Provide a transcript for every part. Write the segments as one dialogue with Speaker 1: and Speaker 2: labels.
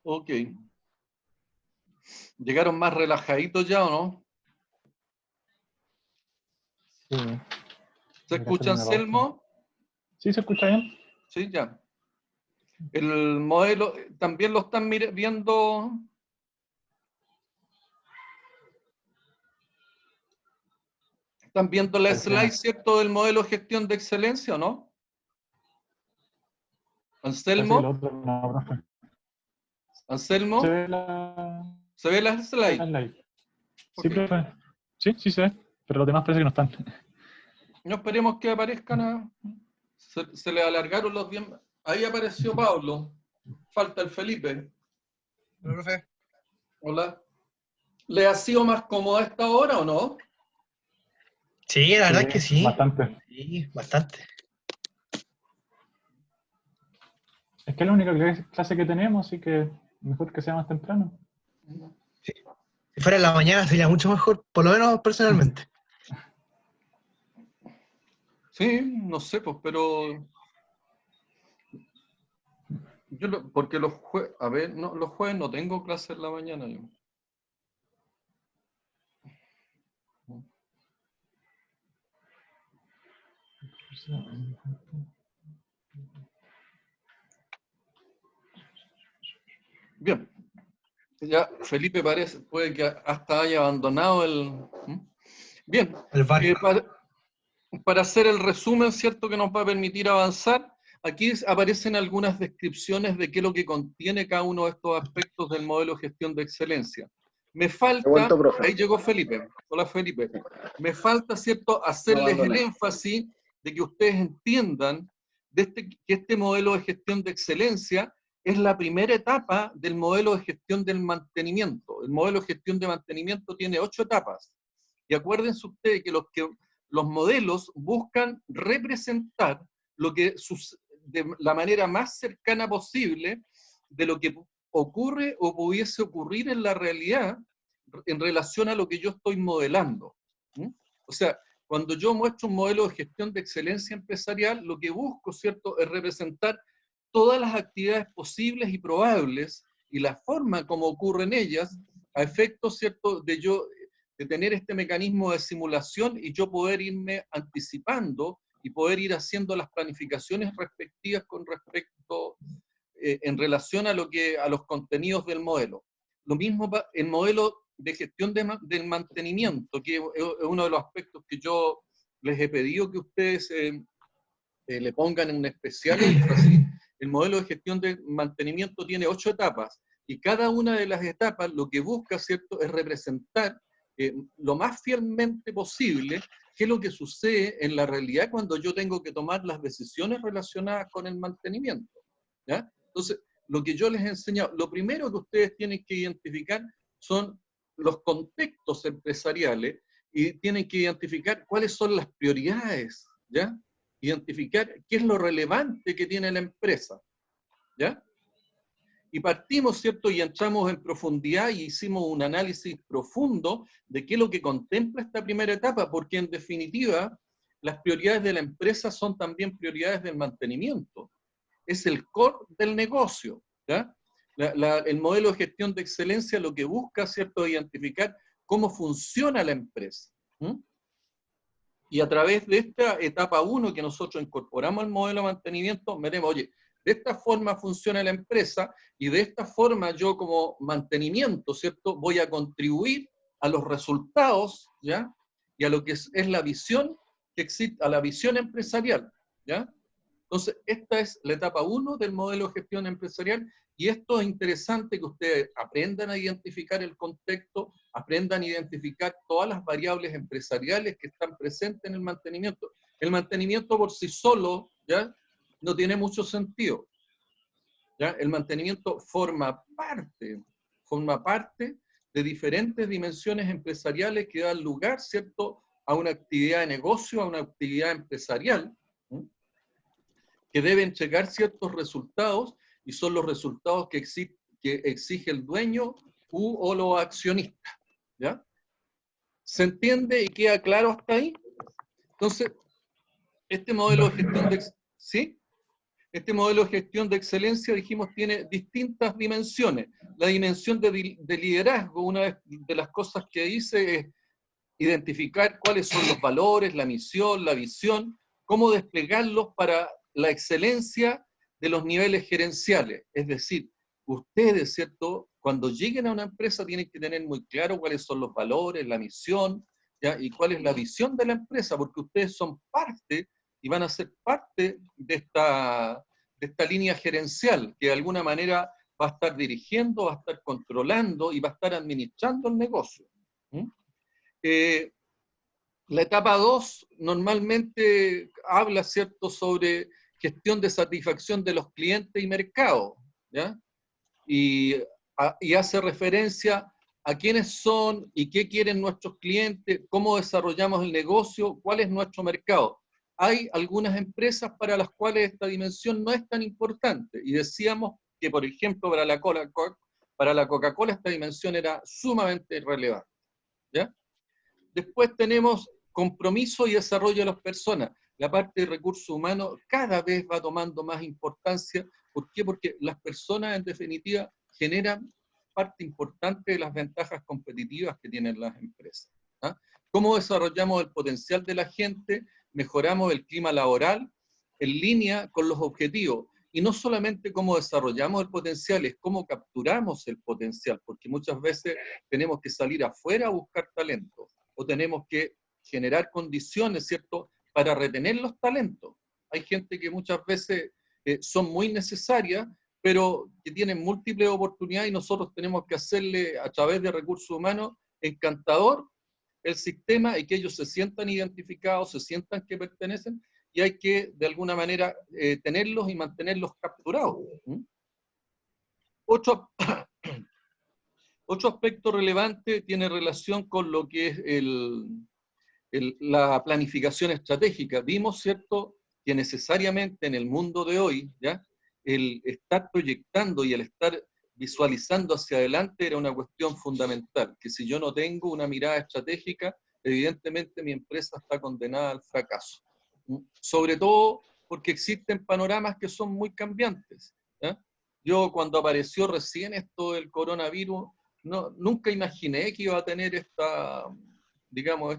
Speaker 1: Ok. ¿Llegaron más relajaditos ya o no?
Speaker 2: Sí.
Speaker 1: ¿Se escucha, Anselmo?
Speaker 2: Sí, se escucha bien.
Speaker 1: Sí, ya. El modelo, ¿también lo están viendo? ¿Están viendo la slide, cierto, del modelo de gestión de excelencia o no? ¿Anselmo?
Speaker 2: Sí, no, profe.
Speaker 1: ¿Anselmo?
Speaker 2: ¿Se ve la
Speaker 1: ¿Se ve la slide?
Speaker 2: Sí,
Speaker 1: Ok.
Speaker 2: profe. Sí, sí se ve, pero los demás parece que no están.
Speaker 1: No esperemos que aparezcan. Se le alargaron los 10. Ahí apareció Pablo. Falta el Felipe.
Speaker 3: Hola, profe.
Speaker 1: Hola. ¿Le ha sido más cómodo a esta hora o no?
Speaker 3: Sí, la verdad es que sí.
Speaker 2: Bastante.
Speaker 3: Sí, bastante.
Speaker 2: Es que es la única clase que tenemos, así que mejor que sea más temprano.
Speaker 3: Sí. Si fuera en la mañana sería mucho mejor, por lo menos personalmente.
Speaker 1: Sí, no sé, pues, pero yo porque los jueves, a ver, no, los jueves no tengo clase en la mañana yo. Bien. Ya Felipe puede que hasta haya abandonado el. Bien.
Speaker 3: El barco.
Speaker 1: Para hacer el resumen, ¿cierto?, que nos va a permitir avanzar, aquí aparecen algunas descripciones de qué es lo que contiene cada uno de estos aspectos del modelo de gestión de excelencia. Me falta, ahí llegó Felipe. Hola, Felipe. Me falta, ¿cierto?, hacerles el énfasis de que ustedes entiendan que este modelo de gestión de excelencia es la primera etapa del modelo de gestión del mantenimiento. El modelo de gestión de mantenimiento tiene 8 etapas. Y acuérdense ustedes que los modelos buscan representar lo que de la manera más cercana posible de lo que ocurre o pudiese ocurrir en la realidad en relación a lo que yo estoy modelando. O sea, cuando yo muestro un modelo de gestión de excelencia empresarial, lo que busco, ¿cierto?, es representar todas las actividades posibles y probables y la forma como ocurren ellas a efectos, ¿cierto?, de tener este mecanismo de simulación y yo poder irme anticipando y poder ir haciendo las planificaciones respectivas con respecto en relación a los contenidos del modelo. Lo mismo el modelo de gestión del mantenimiento, que es uno de los aspectos que yo les he pedido que ustedes le pongan en un especial énfasis. El modelo de gestión de mantenimiento tiene 8 etapas y cada una de las etapas lo que busca, ¿cierto?, es representar lo más fielmente posible qué es lo que sucede en la realidad cuando yo tengo que tomar las decisiones relacionadas con el mantenimiento. ¿Ya? Entonces, lo que yo les he enseñado, lo primero que ustedes tienen que identificar son los contextos empresariales y tienen que identificar cuáles son las prioridades, ¿ya? Identificar qué es lo relevante que tiene la empresa, ¿ya? Y partimos, ¿cierto? Y entramos en profundidad y hicimos un análisis profundo de qué es lo que contempla esta primera etapa, porque en definitiva, las prioridades de la empresa son también prioridades del mantenimiento. Es el core del negocio, ¿ya? El modelo de gestión de excelencia lo que busca, ¿cierto?, identificar cómo funciona la empresa. Y a través de esta etapa 1 que nosotros incorporamos al modelo de mantenimiento, veremos, oye, de esta forma funciona la empresa y de esta forma yo como mantenimiento, ¿cierto?, voy a contribuir a los resultados, ¿ya?, y a lo que es la visión que existe, a la visión empresarial, ¿ya? Entonces, esta es la etapa 1 del modelo de gestión empresarial, y esto es interesante que ustedes aprendan a identificar el contexto, aprendan a identificar todas las variables empresariales que están presentes en el mantenimiento. El mantenimiento por sí solo, ¿ya?, no tiene mucho sentido, ¿ya? El mantenimiento forma parte de diferentes dimensiones empresariales que dan lugar, ¿cierto?, a una actividad de negocio, a una actividad empresarial, ¿sí?, que debe entregar ciertos resultados, y son los resultados que exige el dueño o los accionistas, ¿ya? ¿Se entiende y queda claro hasta ahí? Entonces, este modelo de gestión de, ¿sí?, este modelo de gestión de excelencia, dijimos, tiene distintas dimensiones. La dimensión de liderazgo, una de las cosas que hice es identificar cuáles son los valores, la misión, la visión, cómo desplegarlos para la excelencia de los niveles gerenciales. Es decir, ustedes, ¿cierto?, cuando lleguen a una empresa tienen que tener muy claro cuáles son los valores, la misión, ¿ya?, y cuál es la visión de la empresa, porque ustedes son parte y van a ser parte de esta línea gerencial, que de alguna manera va a estar dirigiendo, va a estar controlando y va a estar administrando el negocio. La etapa 2 normalmente habla, ¿cierto?, sobre gestión de satisfacción de los clientes y mercado, ¿ya? Y hace referencia a quiénes son y qué quieren nuestros clientes, cómo desarrollamos el negocio, cuál es nuestro mercado. Hay algunas empresas para las cuales esta dimensión no es tan importante, y decíamos que, por ejemplo, para la Coca-Cola esta dimensión era sumamente relevante, ¿ya? Después tenemos compromiso y desarrollo de las personas. La parte de recursos humanos cada vez va tomando más importancia. ¿Por qué? Porque las personas, en definitiva, generan parte importante de las ventajas competitivas que tienen las empresas, ¿ah? ¿Cómo desarrollamos el potencial de la gente? Mejoramos el clima laboral en línea con los objetivos. Y no solamente cómo desarrollamos el potencial, es cómo capturamos el potencial, porque muchas veces tenemos que salir afuera a buscar talento, o tenemos que generar condiciones, ¿cierto?, para retener los talentos. Hay gente que muchas veces son muy necesarias, pero que tienen múltiples oportunidades, y nosotros tenemos que hacerle, a través de recursos humanos, encantador el sistema, y que ellos se sientan identificados, se sientan que pertenecen, y hay que, de alguna manera, tenerlos y mantenerlos capturados. Otro aspecto relevante tiene relación con lo que es la planificación estratégica. Vimos, ¿cierto?, que necesariamente en el mundo de hoy, ¿ya?, el estar proyectando y el estar visualizando hacia adelante era una cuestión fundamental, que si yo no tengo una mirada estratégica, evidentemente mi empresa está condenada al fracaso. Sobre todo porque existen panoramas que son muy cambiantes, ¿ya? Yo, cuando apareció recién esto del coronavirus, nunca imaginé que iba a tener digamos,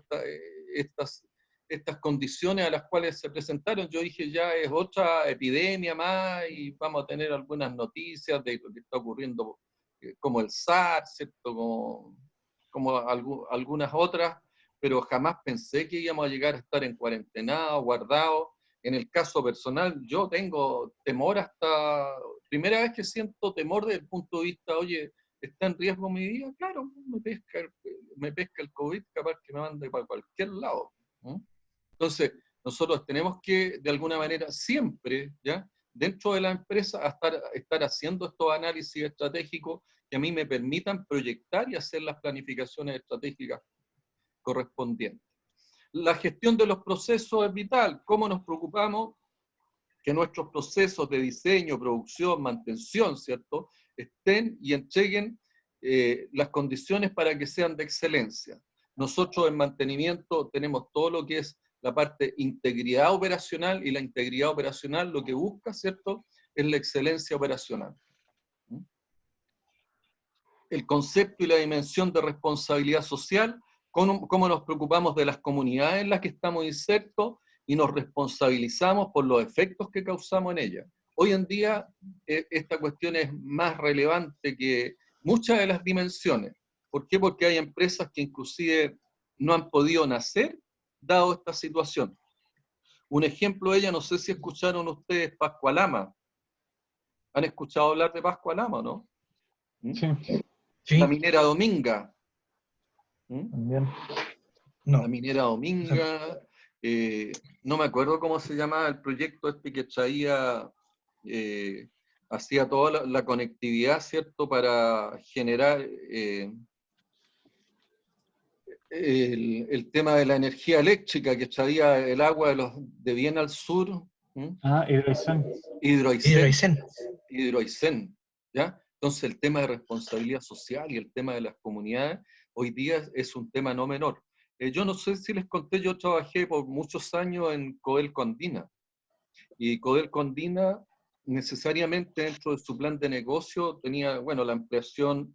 Speaker 1: estas condiciones a las cuales se presentaron. Yo dije, ya es otra epidemia más y vamos a tener algunas noticias de lo que está ocurriendo, como el SARS, ¿cierto?, como algunas otras, pero jamás pensé que íbamos a llegar a estar en cuarentena, guardados. En el caso personal, yo tengo temor primera vez que siento temor desde el punto de vista, oye, ¿está en riesgo mi vida? Claro, me pesca el COVID, capaz que me mande para cualquier lado, ¿no? Entonces, nosotros tenemos que, de alguna manera, siempre, ¿ya?, dentro de la empresa, estar haciendo estos análisis estratégicos que a mí me permitan proyectar y hacer las planificaciones estratégicas correspondientes. La gestión de los procesos es vital. ¿Cómo nos preocupamos que nuestros procesos de diseño, producción, mantención, ¿cierto?, estén y entreguen las condiciones para que sean de excelencia? Nosotros en mantenimiento tenemos todo lo que es la parte integridad operacional, y la integridad operacional lo que busca, ¿cierto?, es la excelencia operacional. El concepto y la dimensión de responsabilidad social, cómo nos preocupamos de las comunidades en las que estamos insertos y nos responsabilizamos por los efectos que causamos en ellas. Hoy en día esta cuestión es más relevante que muchas de las dimensiones. ¿Por qué? Porque hay empresas que inclusive no han podido nacer dado esta situación. Un ejemplo de ella, no sé si escucharon ustedes Pascualama. ¿Han escuchado hablar de Pascualama, no?
Speaker 2: Sí,
Speaker 3: Sí,
Speaker 1: La minera Dominga.
Speaker 2: también.
Speaker 3: no.
Speaker 1: La minera Dominga, no me acuerdo cómo se llamaba el proyecto este que traía, hacía toda la conectividad, ¿cierto?, para generar el tema de la energía eléctrica, que traía el agua de bien al sur,
Speaker 2: Ah, Hidroaicén.
Speaker 1: Hidroaicén,
Speaker 3: Hidroaicén.
Speaker 1: Hidroaicén, ¿ya? Entonces el tema de responsabilidad social y el tema de las comunidades hoy día es un tema no menor. Yo no sé si les conté, yo trabajé por muchos años en Codelco Andina, y Codelco Andina necesariamente dentro de su plan de negocio tenía, bueno, la ampliación,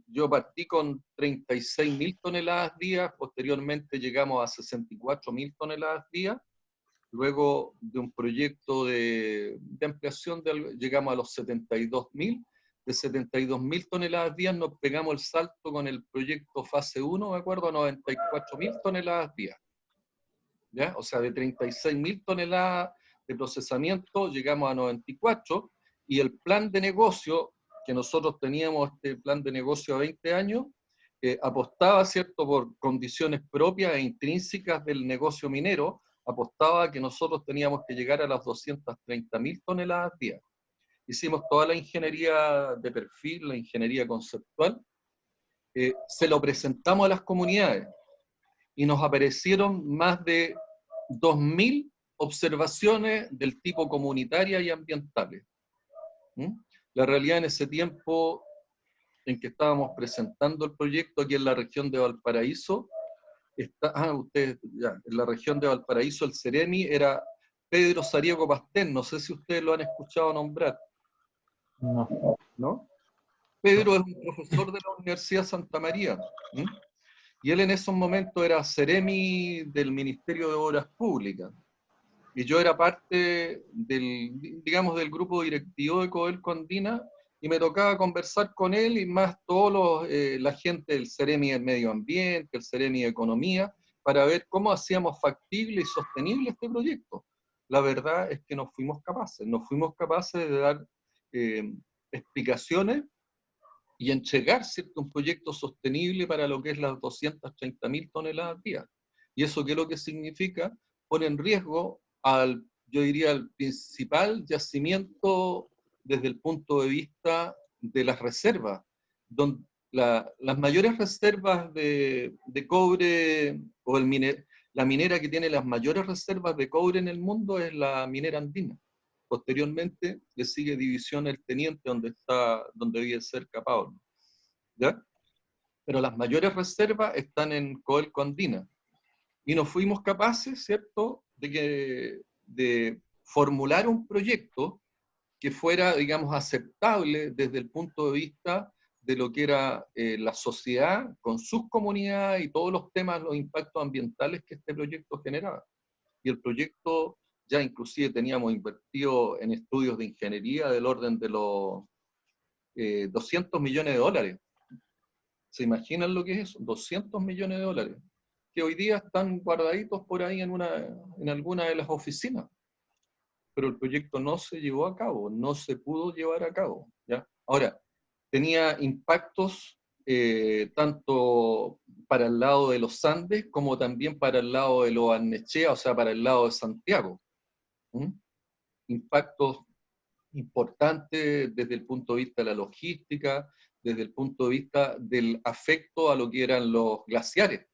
Speaker 1: yo partí con 36.000 toneladas día, posteriormente llegamos a 64.000 toneladas día, luego de un proyecto de ampliación llegamos a los 72.000, de 72.000 toneladas día nos pegamos el salto con el proyecto fase 1, me acuerdo, a 94.000 toneladas día. ¿Ya? O sea, de 36.000 toneladas de procesamiento llegamos a 94, y el plan de negocio, que nosotros teníamos este plan de negocio a 20 años, apostaba, ¿cierto?, por condiciones propias e intrínsecas del negocio minero, apostaba a que nosotros teníamos que llegar a las 230.000 toneladas día. Hicimos toda la ingeniería de perfil, la ingeniería conceptual, se lo presentamos a las comunidades, y nos aparecieron más de 2.000 observaciones del tipo comunitaria y ambientales. La realidad en ese tiempo en que estábamos presentando el proyecto aquí en la región de Valparaíso, en la región de Valparaíso el Ceremi era Pedro Sariego Pastén, no sé si ustedes lo han escuchado nombrar.
Speaker 2: No.
Speaker 1: ¿No? Pedro es un profesor de la Universidad Santa María. Y él en esos momentos era Ceremi del Ministerio de Obras Públicas. Y yo era parte digamos, del grupo directivo de Codelco Andina, y me tocaba conversar con él y más todos la gente del Ceremi del Medio Ambiente, el Ceremi de Economía, para ver cómo hacíamos factible y sostenible este proyecto. La verdad es que no fuimos capaces de dar explicaciones y entregar, ¿cierto?, un proyecto sostenible para lo que es las 230.000 toneladas día. ¿Y eso qué es lo que significa? Pone en riesgo yo diría, al principal yacimiento desde el punto de vista de las reservas, donde las mayores reservas de cobre, o la minera que tiene las mayores reservas de cobre en el mundo es la minera andina. Posteriormente le sigue División El Teniente, donde vive cerca Pablo, ¿ya? Pero las mayores reservas están en Codelco Andina. Y no fuimos capaces, ¿cierto?, de formular un proyecto que fuera, digamos, aceptable desde el punto de vista de lo que era la sociedad con sus comunidades y todos los temas, los impactos ambientales que este proyecto generaba. Y el proyecto ya inclusive teníamos invertido en estudios de ingeniería del orden de los 200 millones de dólares. ¿Se imaginan lo que es eso? 200 millones de dólares, que hoy día están guardaditos por ahí en alguna de las oficinas. Pero el proyecto no se llevó a cabo, no se pudo llevar a cabo, ¿ya? Ahora, tenía impactos tanto para el lado de los Andes como también para el lado de los Barnechea, o sea, para el lado de Santiago. Impactos importantes desde el punto de vista de la logística, desde el punto de vista del afecto a lo que eran los glaciares.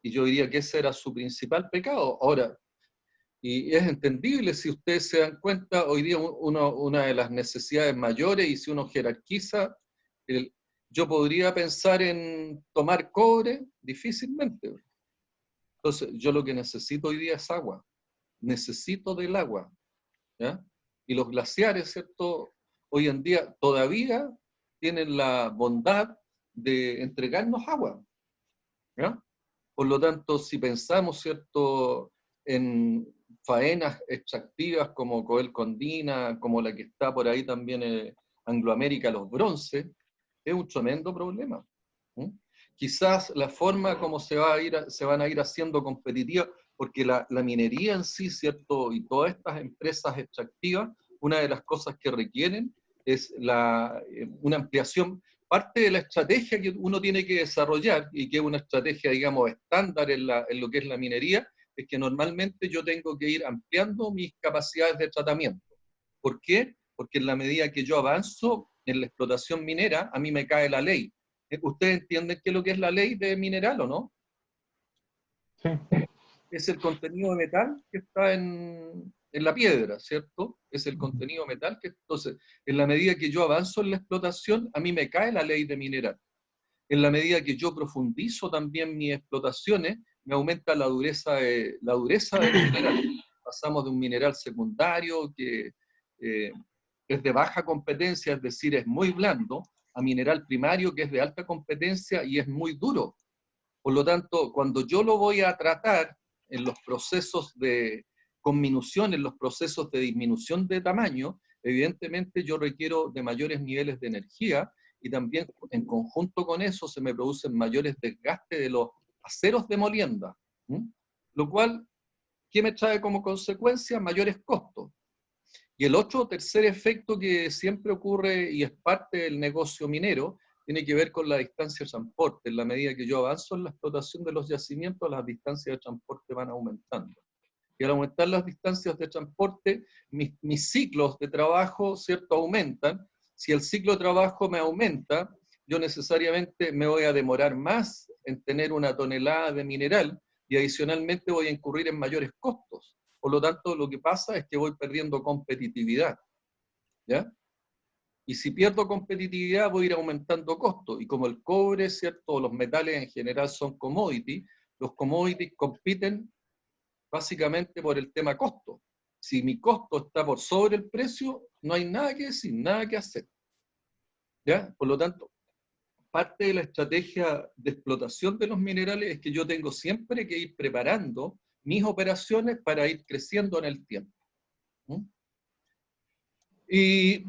Speaker 1: Y yo diría que ese era su principal pecado. Ahora, y es entendible, si ustedes se dan cuenta, hoy día una de las necesidades mayores, y si uno jerarquiza, yo podría pensar en tomar cobre difícilmente. Entonces, yo lo que necesito hoy día es agua. Necesito del agua, ¿ya? Y los glaciares, ¿cierto?, hoy en día todavía tienen la bondad de entregarnos agua, ¿ya? Por lo tanto, si pensamos, ¿cierto?, en faenas extractivas como Codelcondina, como la que está por ahí también en Anglo América, los bronces, es un tremendo problema. Quizás la forma como se van a ir haciendo competitivas, porque la minería en sí, ¿cierto? Y todas estas empresas extractivas, una de las cosas que requieren es una ampliación. Parte de la estrategia que uno tiene que desarrollar, y que es una estrategia, digamos, estándar en lo que es la minería, es que normalmente yo tengo que ir ampliando mis capacidades de tratamiento. ¿Por qué? Porque en la medida que yo avanzo en la explotación minera, a mí me cae la ley. ¿Ustedes entienden qué es lo que es la ley de mineral o no?
Speaker 2: Sí.
Speaker 1: Es el contenido de metal que está en la piedra, ¿cierto? Es el contenido metal que, entonces, en la medida que yo avanzo en la explotación, a mí me cae la ley de mineral. En la medida que yo profundizo también mis explotaciones, me aumenta la dureza del mineral. Pasamos de un mineral secundario que es de baja competencia, es decir, es muy blando, a mineral primario que es de alta competencia y es muy duro. Por lo tanto, cuando yo lo voy a tratar en los procesos de conminución, en los procesos de disminución de tamaño, evidentemente yo requiero de mayores niveles de energía y también en conjunto con eso se me producen mayores desgastes de los aceros de molienda, lo cual, ¿qué me trae como consecuencia? Mayores costos. Y el tercer efecto que siempre ocurre y es parte del negocio minero, tiene que ver con la distancia de transporte. En la medida que yo avanzo en la explotación de los yacimientos, las distancias de transporte van aumentando. Y al aumentar las distancias de transporte, mis ciclos de trabajo, ¿cierto?, aumentan. Si el ciclo de trabajo me aumenta, yo necesariamente me voy a demorar más en tener una tonelada de mineral y adicionalmente voy a incurrir en mayores costos. Por lo tanto, lo que pasa es que voy perdiendo competitividad, ¿ya? Y si pierdo competitividad, voy a ir aumentando costos. Y como el cobre, ¿cierto?, los metales en general son commodities, los commodities compiten básicamente por el tema costo. Si mi costo está por sobre el precio, no hay nada que decir, nada que hacer, ¿ya? Por lo tanto, parte de la estrategia de explotación de los minerales es que yo tengo siempre que ir preparando mis operaciones para ir creciendo en el tiempo. Y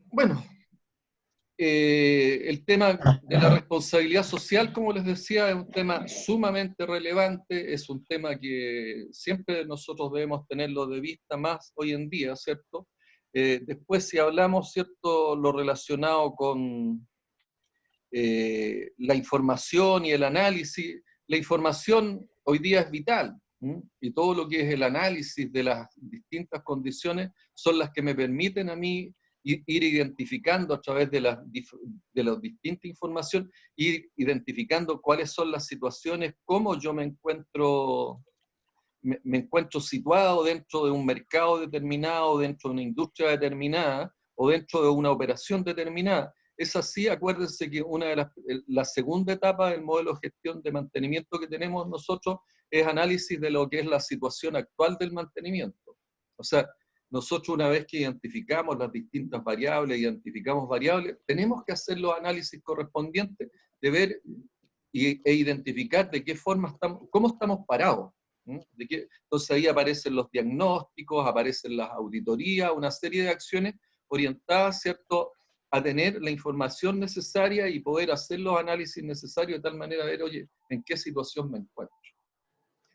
Speaker 1: bueno, el tema de la responsabilidad social, como les decía, es un tema sumamente relevante, es un tema que siempre nosotros debemos tenerlo de vista más hoy en día, ¿cierto? Después, si hablamos, ¿cierto?, lo relacionado con la información y el análisis, la información hoy día es vital, y todo lo que es el análisis de las distintas condiciones son las que me permiten a mí ir identificando a través de la distinta información, ir identificando cuáles son las situaciones, cómo yo me encuentro situado dentro de un mercado determinado, dentro de una industria determinada o dentro de una operación determinada. Es así, acuérdense que la segunda etapa del modelo de gestión de mantenimiento que tenemos nosotros es análisis de lo que es la situación actual del mantenimiento. O sea, nosotros una vez que identificamos las distintas variables, tenemos que hacer los análisis correspondientes de ver e identificar de qué forma cómo estamos parados. Entonces ahí aparecen los diagnósticos, aparecen las auditorías, una serie de acciones orientadas, ¿cierto?, a tener la información necesaria y poder hacer los análisis necesarios de tal manera de ver, oye, ¿en qué situación me encuentro?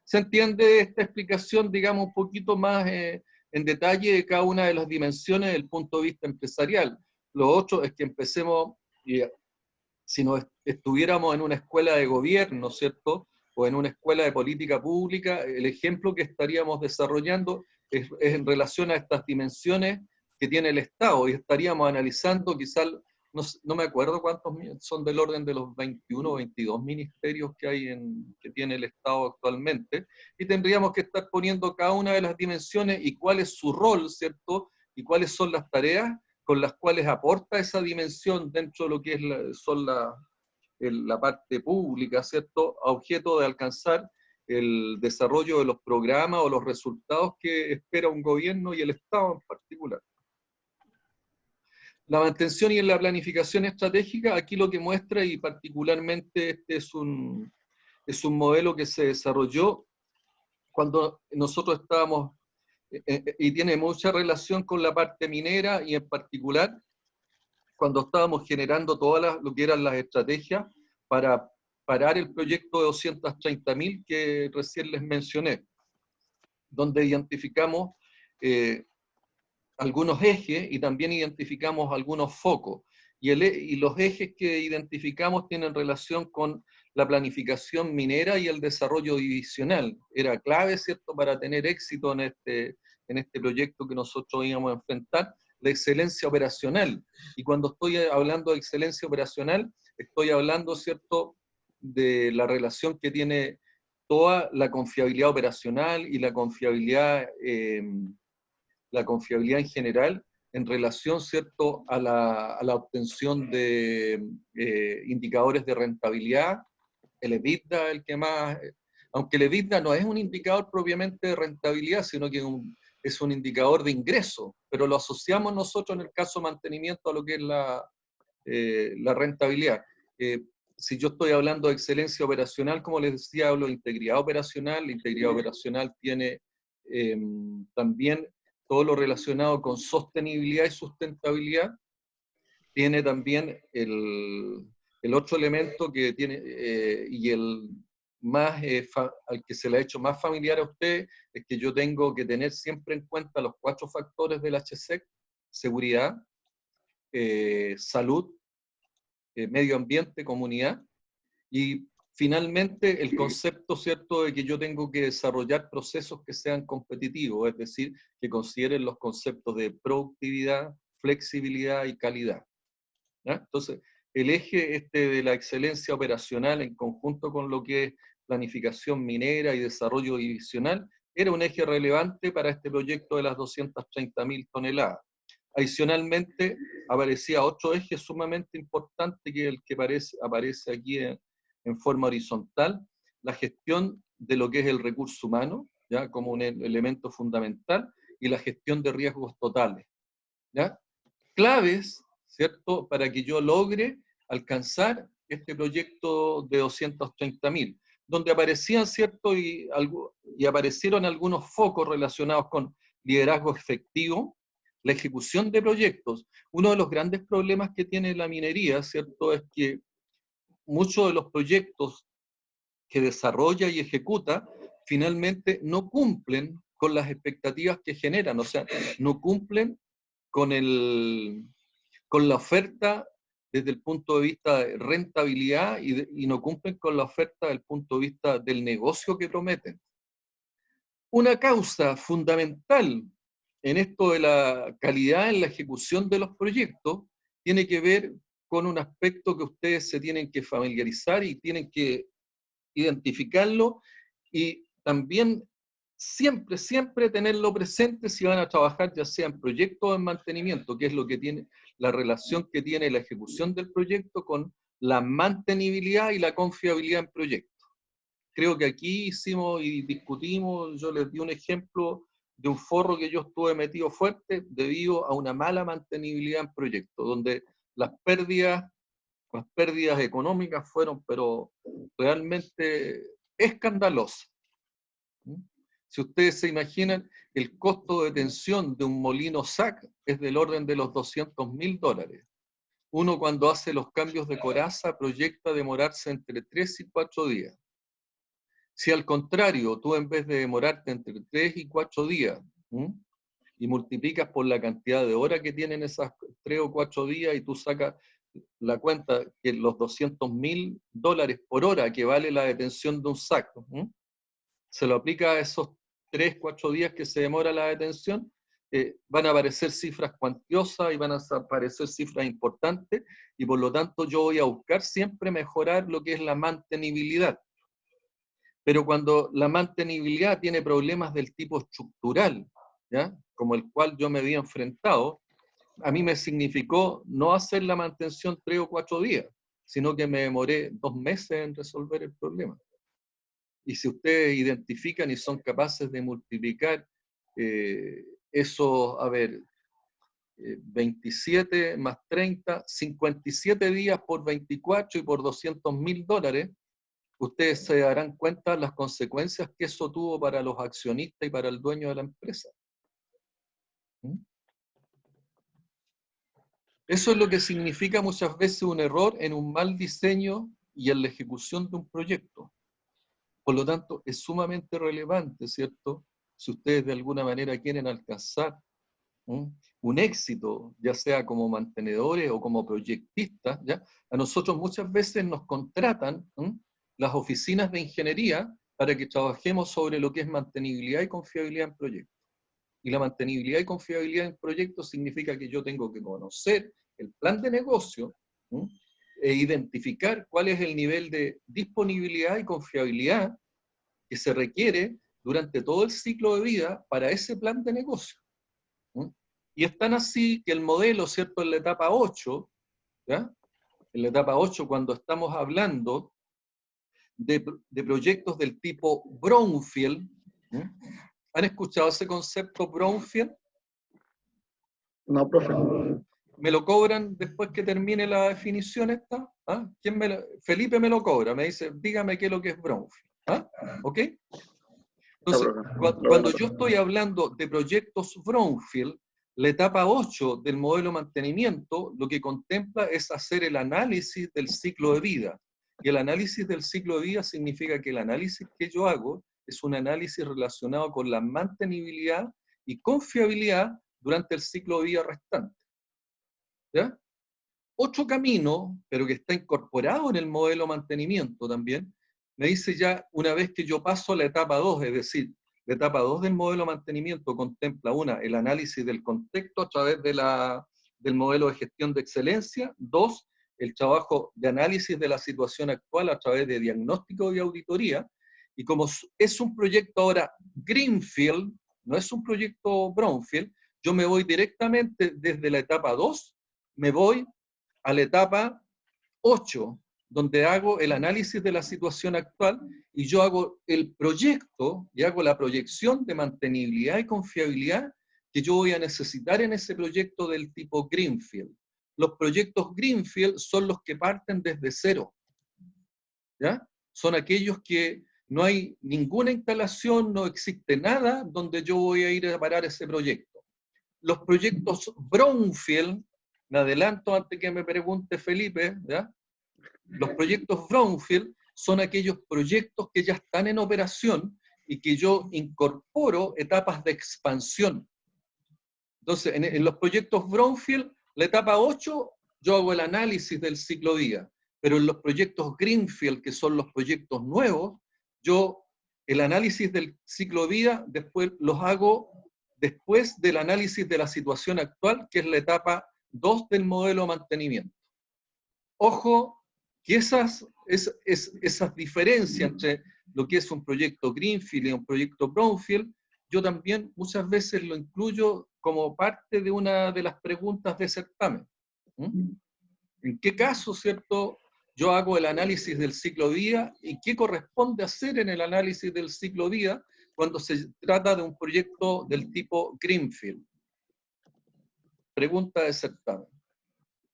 Speaker 1: ¿Se entiende esta explicación, digamos, un poquito más en detalle de cada una de las dimensiones desde el punto de vista empresarial? Lo otro es que empecemos, si nos estuviéramos en una escuela de gobierno, ¿cierto?, o en una escuela de política pública, el ejemplo que estaríamos desarrollando es en relación a estas dimensiones que tiene el Estado, y estaríamos analizando quizás, no me acuerdo cuántos son del orden de los 21 o 22 ministerios que hay que tiene el Estado actualmente, y tendríamos que estar poniendo cada una de las dimensiones y cuál es su rol, ¿cierto?, y cuáles son las tareas con las cuales aporta esa dimensión dentro de lo que es la parte pública, ¿cierto?, a objeto de alcanzar el desarrollo de los programas o los resultados que espera un gobierno y el Estado en particular. La mantención y la planificación estratégica, aquí lo que muestra, y particularmente este es un modelo que se desarrolló cuando nosotros estábamos y tiene mucha relación con la parte minera y en particular cuando estábamos generando todas lo que eran las estrategias para parar el proyecto de 230.000 que recién les mencioné, donde identificamos algunos ejes y también identificamos algunos focos. Y los ejes que identificamos tienen relación con la planificación minera y el desarrollo divisional. Era clave, ¿cierto?, para tener éxito en este proyecto que nosotros íbamos a enfrentar, la excelencia operacional. Y cuando estoy hablando de excelencia operacional, estoy hablando, ¿cierto?, de la relación que tiene toda la confiabilidad operacional y la confiabilidad en general en relación, ¿cierto?, a la obtención de indicadores de rentabilidad. El EBITDA, el que más, aunque el EBITDA no es un indicador propiamente de rentabilidad, sino que es un indicador de ingreso, pero lo asociamos nosotros en el caso de mantenimiento a lo que es la rentabilidad. Si yo estoy hablando de excelencia operacional, como les decía, hablo de integridad operacional. La integridad operacional tiene también todo lo relacionado con sostenibilidad y sustentabilidad. Tiene también el otro elemento que tiene, y el más al que se le ha hecho más familiar a usted, es que yo tengo que tener siempre en cuenta los 4 factores del HSEC: seguridad, salud, medio ambiente, comunidad, y finalmente el concepto, ¿cierto?, de que yo tengo que desarrollar procesos que sean competitivos, es decir, que consideren los conceptos de productividad, flexibilidad y calidad. ¿Ya? Entonces, el eje de la excelencia operacional en conjunto con lo que es planificación minera y desarrollo divisional era un eje relevante para este proyecto de las 230.000 toneladas. Adicionalmente, aparecía otro eje sumamente importante, que es el que aparece aquí en forma horizontal: la gestión de lo que es el recurso humano, ¿ya?, como un elemento fundamental, y la gestión de riesgos totales, ¿ya?, claves, ¿cierto?, para que yo logre alcanzar este proyecto de 230.000, donde aparecían, ¿cierto?, y aparecieron algunos focos relacionados con liderazgo efectivo, la ejecución de proyectos. Uno de los grandes problemas que tiene la minería, ¿cierto?, es que muchos de los proyectos que desarrolla y ejecuta finalmente no cumplen con las expectativas que generan, o sea, no cumplen con la oferta desde el punto de vista de rentabilidad y no cumplen con la oferta desde el punto de vista del negocio que prometen. Una causa fundamental en esto de la calidad en la ejecución de los proyectos tiene que ver con un aspecto que ustedes se tienen que familiarizar y tienen que identificarlo, y también siempre, siempre tenerlo presente si van a trabajar ya sea en proyectos o en mantenimiento, que es lo que tiene, la relación que tiene la ejecución del proyecto con la mantenibilidad y la confiabilidad en proyectos. Creo que aquí hicimos y discutimos, yo les di un ejemplo de un forro que yo estuve metido fuerte debido a una mala mantenibilidad en proyectos, donde las pérdidas económicas fueron, pero realmente escandalosas. Si ustedes se imaginan, el costo de tensión de un molino SAC es del orden de los $200.000. Uno, cuando hace los cambios de coraza, proyecta demorarse entre 3 y 4 días. Si al contrario, tú en vez de demorarte entre 3 y 4 días, y multiplicas por la cantidad de horas que tienen esas 3 o 4 días, y tú sacas la cuenta que los $200.000 por hora que vale la detención de un SAC, se lo aplica a esos 3, 4 días que se demora la detención, van a aparecer cifras cuantiosas y van a aparecer cifras importantes, y por lo tanto yo voy a buscar siempre mejorar lo que es la mantenibilidad. Pero cuando la mantenibilidad tiene problemas del tipo estructural, ¿ya?, como el cual yo me había enfrentado, a mí me significó no hacer la mantención 3 o 4 días, sino que me demoré 2 meses en resolver el problema. Y si ustedes identifican y son capaces de multiplicar esos, 27 más 30, 57 días por 24 y por $200.000, ustedes se darán cuenta de las consecuencias que eso tuvo para los accionistas y para el dueño de la empresa. ¿Mm? Eso es lo que significa muchas veces un error en un mal diseño y en la ejecución de un proyecto. Por lo tanto, es sumamente relevante, ¿cierto? Si ustedes de alguna manera quieren alcanzar un éxito, ya sea como mantenedores o como proyectistas, ¿ya? A nosotros muchas veces nos contratan las oficinas de ingeniería para que trabajemos sobre lo que es mantenibilidad y confiabilidad en proyectos. Y la mantenibilidad y confiabilidad en proyectos significa que yo tengo que conocer el plan de negocio e identificar cuál es el nivel de disponibilidad y confiabilidad que se requiere durante todo el ciclo de vida para ese plan de negocio. Y es tan así que el modelo, ¿cierto?, en la etapa 8, ¿ya? En la etapa 8, cuando estamos hablando de proyectos del tipo brownfield, ¿han escuchado ese concepto brownfield?
Speaker 4: No, profe.
Speaker 1: ¿Me lo cobran después que termine la definición esta? ¿Ah? Felipe me lo cobra, me dice, dígame qué es lo que es brownfield. ¿Ah? ¿Ok? Entonces, cuando yo estoy hablando de proyectos brownfield, la etapa 8 del modelo de mantenimiento lo que contempla es hacer el análisis del ciclo de vida. Y el análisis del ciclo de vida significa que el análisis que yo hago es un análisis relacionado con la mantenibilidad y confiabilidad durante el ciclo de vida restante. ¿Ya? Otro camino, pero que está incorporado en el modelo de mantenimiento también, me dice ya una vez que yo paso a la etapa 2, es decir, la etapa 2 del modelo de mantenimiento contempla el análisis del contexto a través del modelo de gestión de excelencia, 2, el trabajo de análisis de la situación actual a través de diagnóstico y auditoría, y como es un proyecto ahora greenfield, no es un proyecto brownfield, yo me voy directamente desde la etapa 2, me voy a la etapa 8, donde hago el análisis de la situación actual y yo hago el proyecto y hago la proyección de mantenibilidad y confiabilidad que yo voy a necesitar en ese proyecto del tipo Greenfield. Los proyectos Greenfield son los que parten desde cero, ¿ya? Son aquellos que no hay ninguna instalación, no existe nada donde yo voy a ir a parar ese proyecto. Los proyectos Brownfield, me adelanto antes que me pregunte Felipe, ¿ya? Los proyectos brownfield son aquellos proyectos que ya están en operación y que yo incorporo etapas de expansión. Entonces, en los proyectos brownfield, la etapa 8, yo hago el análisis del ciclo vida, pero en los proyectos greenfield, que son los proyectos nuevos, yo el análisis del ciclo vida después los hago después del análisis de la situación actual, que es la etapa 2 del modelo de mantenimiento. Ojo, que esas diferencias entre lo que es un proyecto Greenfield y un proyecto Brownfield, yo también muchas veces lo incluyo como parte de una de las preguntas de certamen. ¿En qué caso, cierto, yo hago el análisis del ciclo vida y qué corresponde hacer en el análisis del ciclo vida cuando se trata de un proyecto del tipo Greenfield? Pregunta de certamen.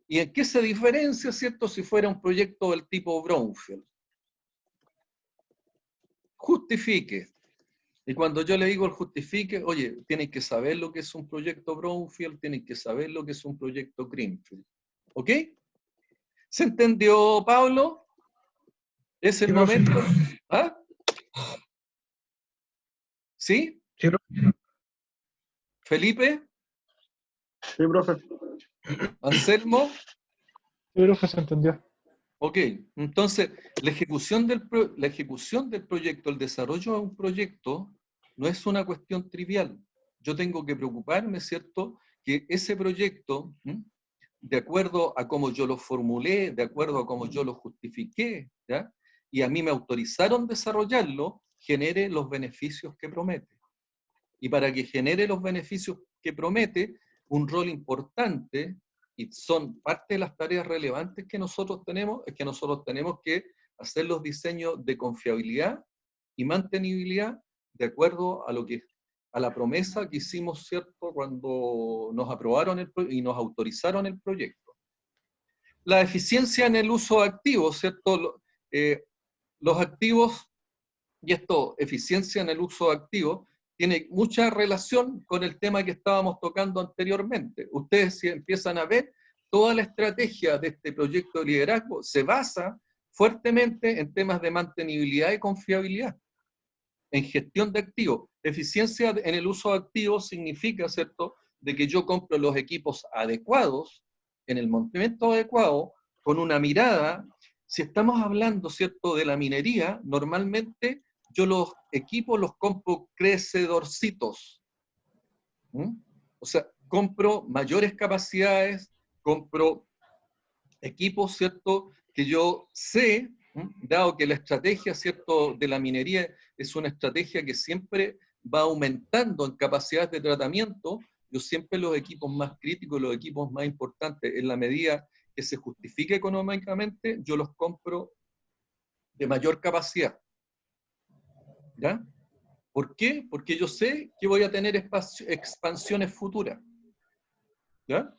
Speaker 1: ¿Y en qué se diferencia, cierto, si fuera un proyecto del tipo brownfield? Justifique. Y cuando yo le digo el justifique, oye, tienen que saber lo que es un proyecto brownfield, tienen que saber lo que es un proyecto greenfield. ¿Ok? ¿Se entendió, Pablo? ¿Es el momento? ¿Ah? ¿Sí?
Speaker 3: Sí, profe.
Speaker 1: ¿Felipe?
Speaker 4: Sí, profe.
Speaker 1: ¿Anselmo?
Speaker 2: Sí, profe, se entendió.
Speaker 1: Ok, entonces la ejecución del proyecto, el desarrollo de un proyecto, no es una cuestión trivial. Yo tengo que preocuparme, ¿cierto?, que ese proyecto, de acuerdo a cómo yo lo formulé, de acuerdo a cómo yo lo justifiqué, ¿ya?, y a mí me autorizaron desarrollarlo, genere los beneficios que promete. Y para que genere los beneficios que promete, un rol importante, y son parte de las tareas relevantes que nosotros tenemos, es que nosotros tenemos que hacer los diseños de confiabilidad y mantenibilidad de acuerdo a la promesa que hicimos, ¿cierto?, cuando nos aprobaron y nos autorizaron el proyecto. La eficiencia en el uso de activos, ¿cierto? Los activos, y esto, eficiencia en el uso de activos, tiene mucha relación con el tema que estábamos tocando anteriormente. Ustedes si empiezan a ver, toda la estrategia de este proyecto de liderazgo se basa fuertemente en temas de mantenibilidad y confiabilidad, en gestión de activos. Eficiencia en el uso de activos significa, ¿cierto?, de que yo compro los equipos adecuados, en el momento adecuado, con una mirada. Si estamos hablando, ¿cierto?, de la minería, normalmente yo los equipos los compro crecedorcitos. O sea, compro mayores capacidades, compro equipos, ¿cierto?, que yo sé, dado que la estrategia, ¿cierto?, de la minería es una estrategia que siempre va aumentando en capacidades de tratamiento, yo siempre los equipos más críticos, los equipos más importantes, en la medida que se justifique económicamente, yo los compro de mayor capacidad. ¿Ya? ¿Por qué? Porque yo sé que voy a tener expansiones futuras. ¿Ya?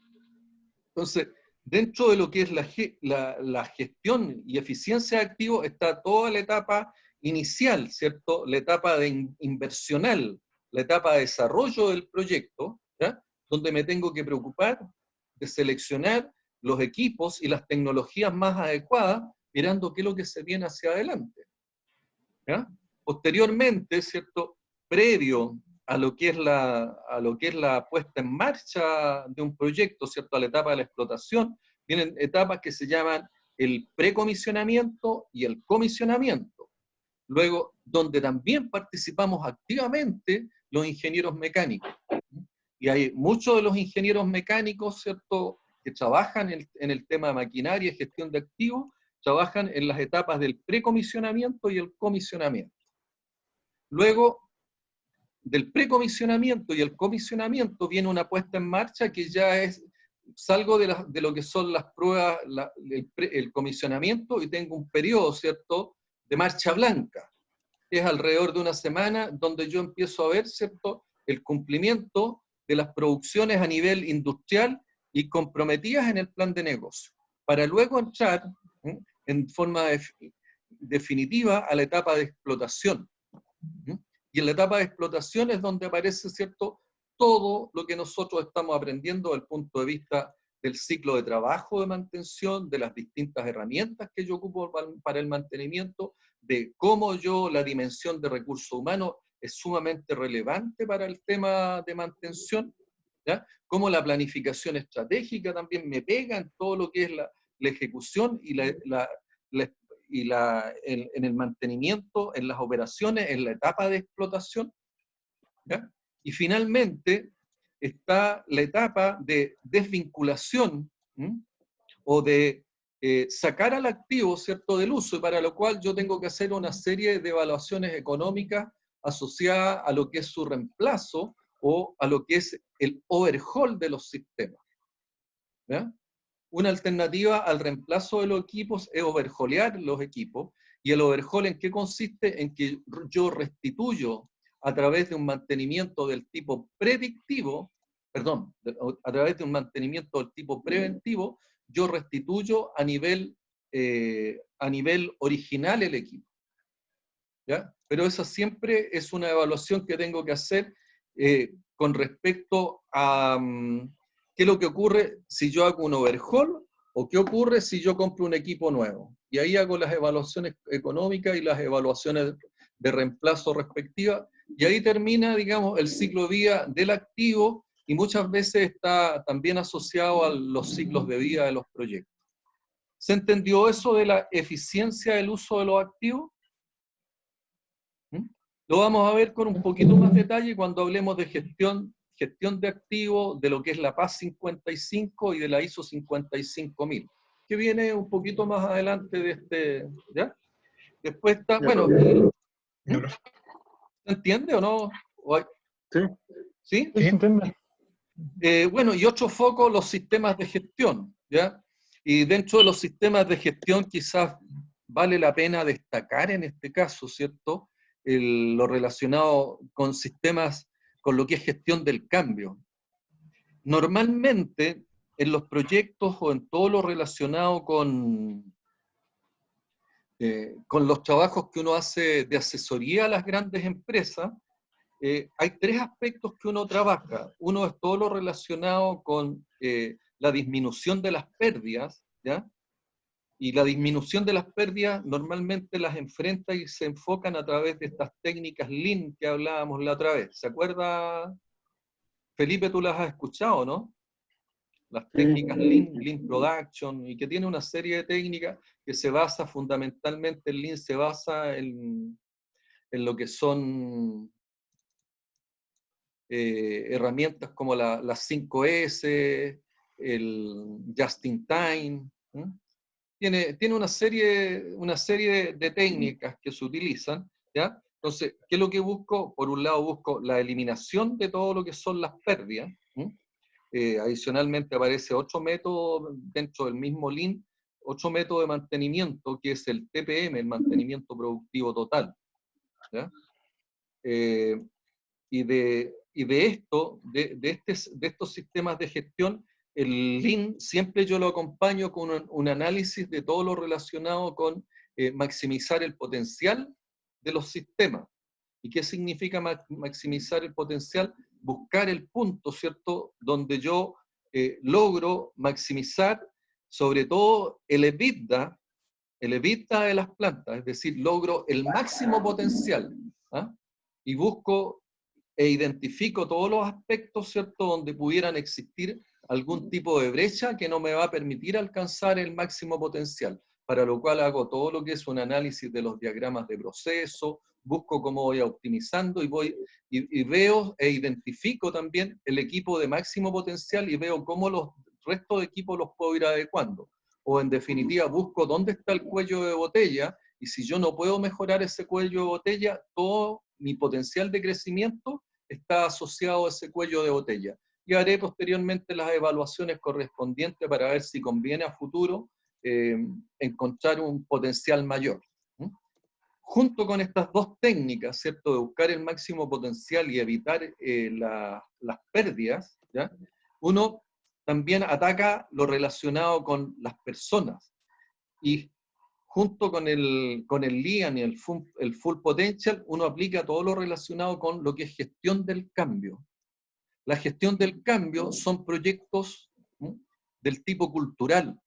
Speaker 1: Entonces, dentro de lo que es la gestión y eficiencia de activos está toda la etapa inicial, ¿cierto? La etapa inversional, la etapa de desarrollo del proyecto, ¿ya? Donde me tengo que preocupar de seleccionar los equipos y las tecnologías más adecuadas, mirando qué es lo que se viene hacia adelante. ¿Ya? Posteriormente, ¿cierto?, previo a lo que es la puesta en marcha de un proyecto, ¿cierto?, a la etapa de la explotación, vienen etapas que se llaman el precomisionamiento y el comisionamiento. Luego, donde también participamos activamente los ingenieros mecánicos. Y hay muchos de los ingenieros mecánicos, ¿cierto?, que trabajan en el tema de maquinaria y gestión de activos, trabajan en las etapas del precomisionamiento y el comisionamiento. Luego del precomisionamiento y el comisionamiento viene una puesta en marcha que ya es, salgo de lo que son las pruebas, el comisionamiento, y tengo un periodo, ¿cierto?, de marcha blanca, que es alrededor de una semana, donde yo empiezo a ver, ¿cierto?, el cumplimiento de las producciones a nivel industrial y comprometidas en el plan de negocio, para luego entrar en forma definitiva a la etapa de explotación. Y en la etapa de explotación es donde aparece, ¿cierto?, todo lo que nosotros estamos aprendiendo desde el punto de vista del ciclo de trabajo de mantención, de las distintas herramientas que yo ocupo para el mantenimiento, de cómo la dimensión de recursos humanos es sumamente relevante para el tema de mantención, ¿ya? Cómo la planificación estratégica también me pega en todo lo que es la ejecución y en el mantenimiento, en las operaciones, en la etapa de explotación, ¿ya? Y finalmente está la etapa de desvinculación, o de sacar al activo, ¿cierto?, del uso, y para lo cual yo tengo que hacer una serie de evaluaciones económicas asociadas a lo que es su reemplazo o a lo que es el overhaul de los sistemas. ¿Ya? Una alternativa al reemplazo de los equipos es overhaulear los equipos. ¿Y el overhaul en qué consiste? En que yo restituyo a través de un mantenimiento del tipo predictivo, perdón, a través de un mantenimiento del tipo preventivo, yo restituyo a nivel original el equipo. ¿Ya? Pero esa siempre es una evaluación que tengo que hacer con respecto a qué es lo que ocurre si yo hago un overhaul o qué ocurre si yo compro un equipo nuevo. Y ahí hago las evaluaciones económicas y las evaluaciones de reemplazo respectivas, y ahí termina, digamos, el ciclo de vida del activo, y muchas veces está también asociado a los ciclos de vida de los proyectos. ¿Se entendió eso de la eficiencia del uso de los activos? Lo vamos a ver con un poquito más detalle cuando hablemos de gestión de activos, de lo que es la PAS 55 y de la ISO 55000, que viene un poquito más adelante de este, ¿ya? Después está, bueno, ¿se entiende o no?
Speaker 4: Sí.
Speaker 1: ¿Sí?
Speaker 2: Sí, se entiende.
Speaker 1: Bueno, y otro foco, los sistemas de gestión, ¿ya? Y dentro de los sistemas de gestión quizás vale la pena destacar en este caso, ¿cierto?, lo relacionado con sistemas, con lo que es gestión del cambio. Normalmente, en los proyectos o en todo lo relacionado con los trabajos que uno hace de asesoría a las grandes empresas, hay tres aspectos que uno trabaja. Uno es todo lo relacionado con la disminución de las pérdidas, ¿ya? Y la disminución de las pérdidas normalmente las enfrenta y se enfocan a través de estas técnicas Lean que hablábamos la otra vez. ¿Se acuerda, Felipe, tú las has escuchado, ¿no? Las técnicas Lean, Lean Production, y que tiene una serie de técnicas que se basa fundamentalmente, el Lean se basa en lo que son herramientas como las 5S, el Just in Time. Tiene una serie de técnicas que se utilizan, ¿ya? Entonces, ¿qué es lo que busco? Por un lado busco la eliminación de todo lo que son las pérdidas. Adicionalmente aparece otro método dentro del mismo Lean, otro método de mantenimiento que es el TPM, el mantenimiento productivo total, ¿ya? Y de estos sistemas de gestión, el Lean siempre yo lo acompaño con un análisis de todo lo relacionado con maximizar el potencial de los sistemas. ¿Y qué significa maximizar el potencial? Buscar el punto, ¿cierto?, donde yo logro maximizar sobre todo el EBITDA de las plantas, es decir, logro el máximo potencial, ¿ah? Y busco e identifico todos los aspectos, ¿cierto?, donde pudieran existir algún tipo de brecha que no me va a permitir alcanzar el máximo potencial, para lo cual hago todo lo que es un análisis de los diagramas de proceso, busco cómo voy optimizando y veo e identifico también el equipo de máximo potencial y veo cómo los restos de equipos los puedo ir adecuando. O en definitiva busco dónde está el cuello de botella y si yo no puedo mejorar ese cuello de botella, todo mi potencial de crecimiento está asociado a ese cuello de botella. Y haré posteriormente las evaluaciones correspondientes para ver si conviene a futuro encontrar un potencial mayor. Junto con estas dos técnicas, ¿cierto?, de buscar el máximo potencial y evitar las pérdidas, ¿ya?, uno también ataca lo relacionado con las personas. Y junto con el Lean y el Full Potential, uno aplica todo lo relacionado con lo que es gestión del cambio. La gestión del cambio son proyectos del tipo cultural,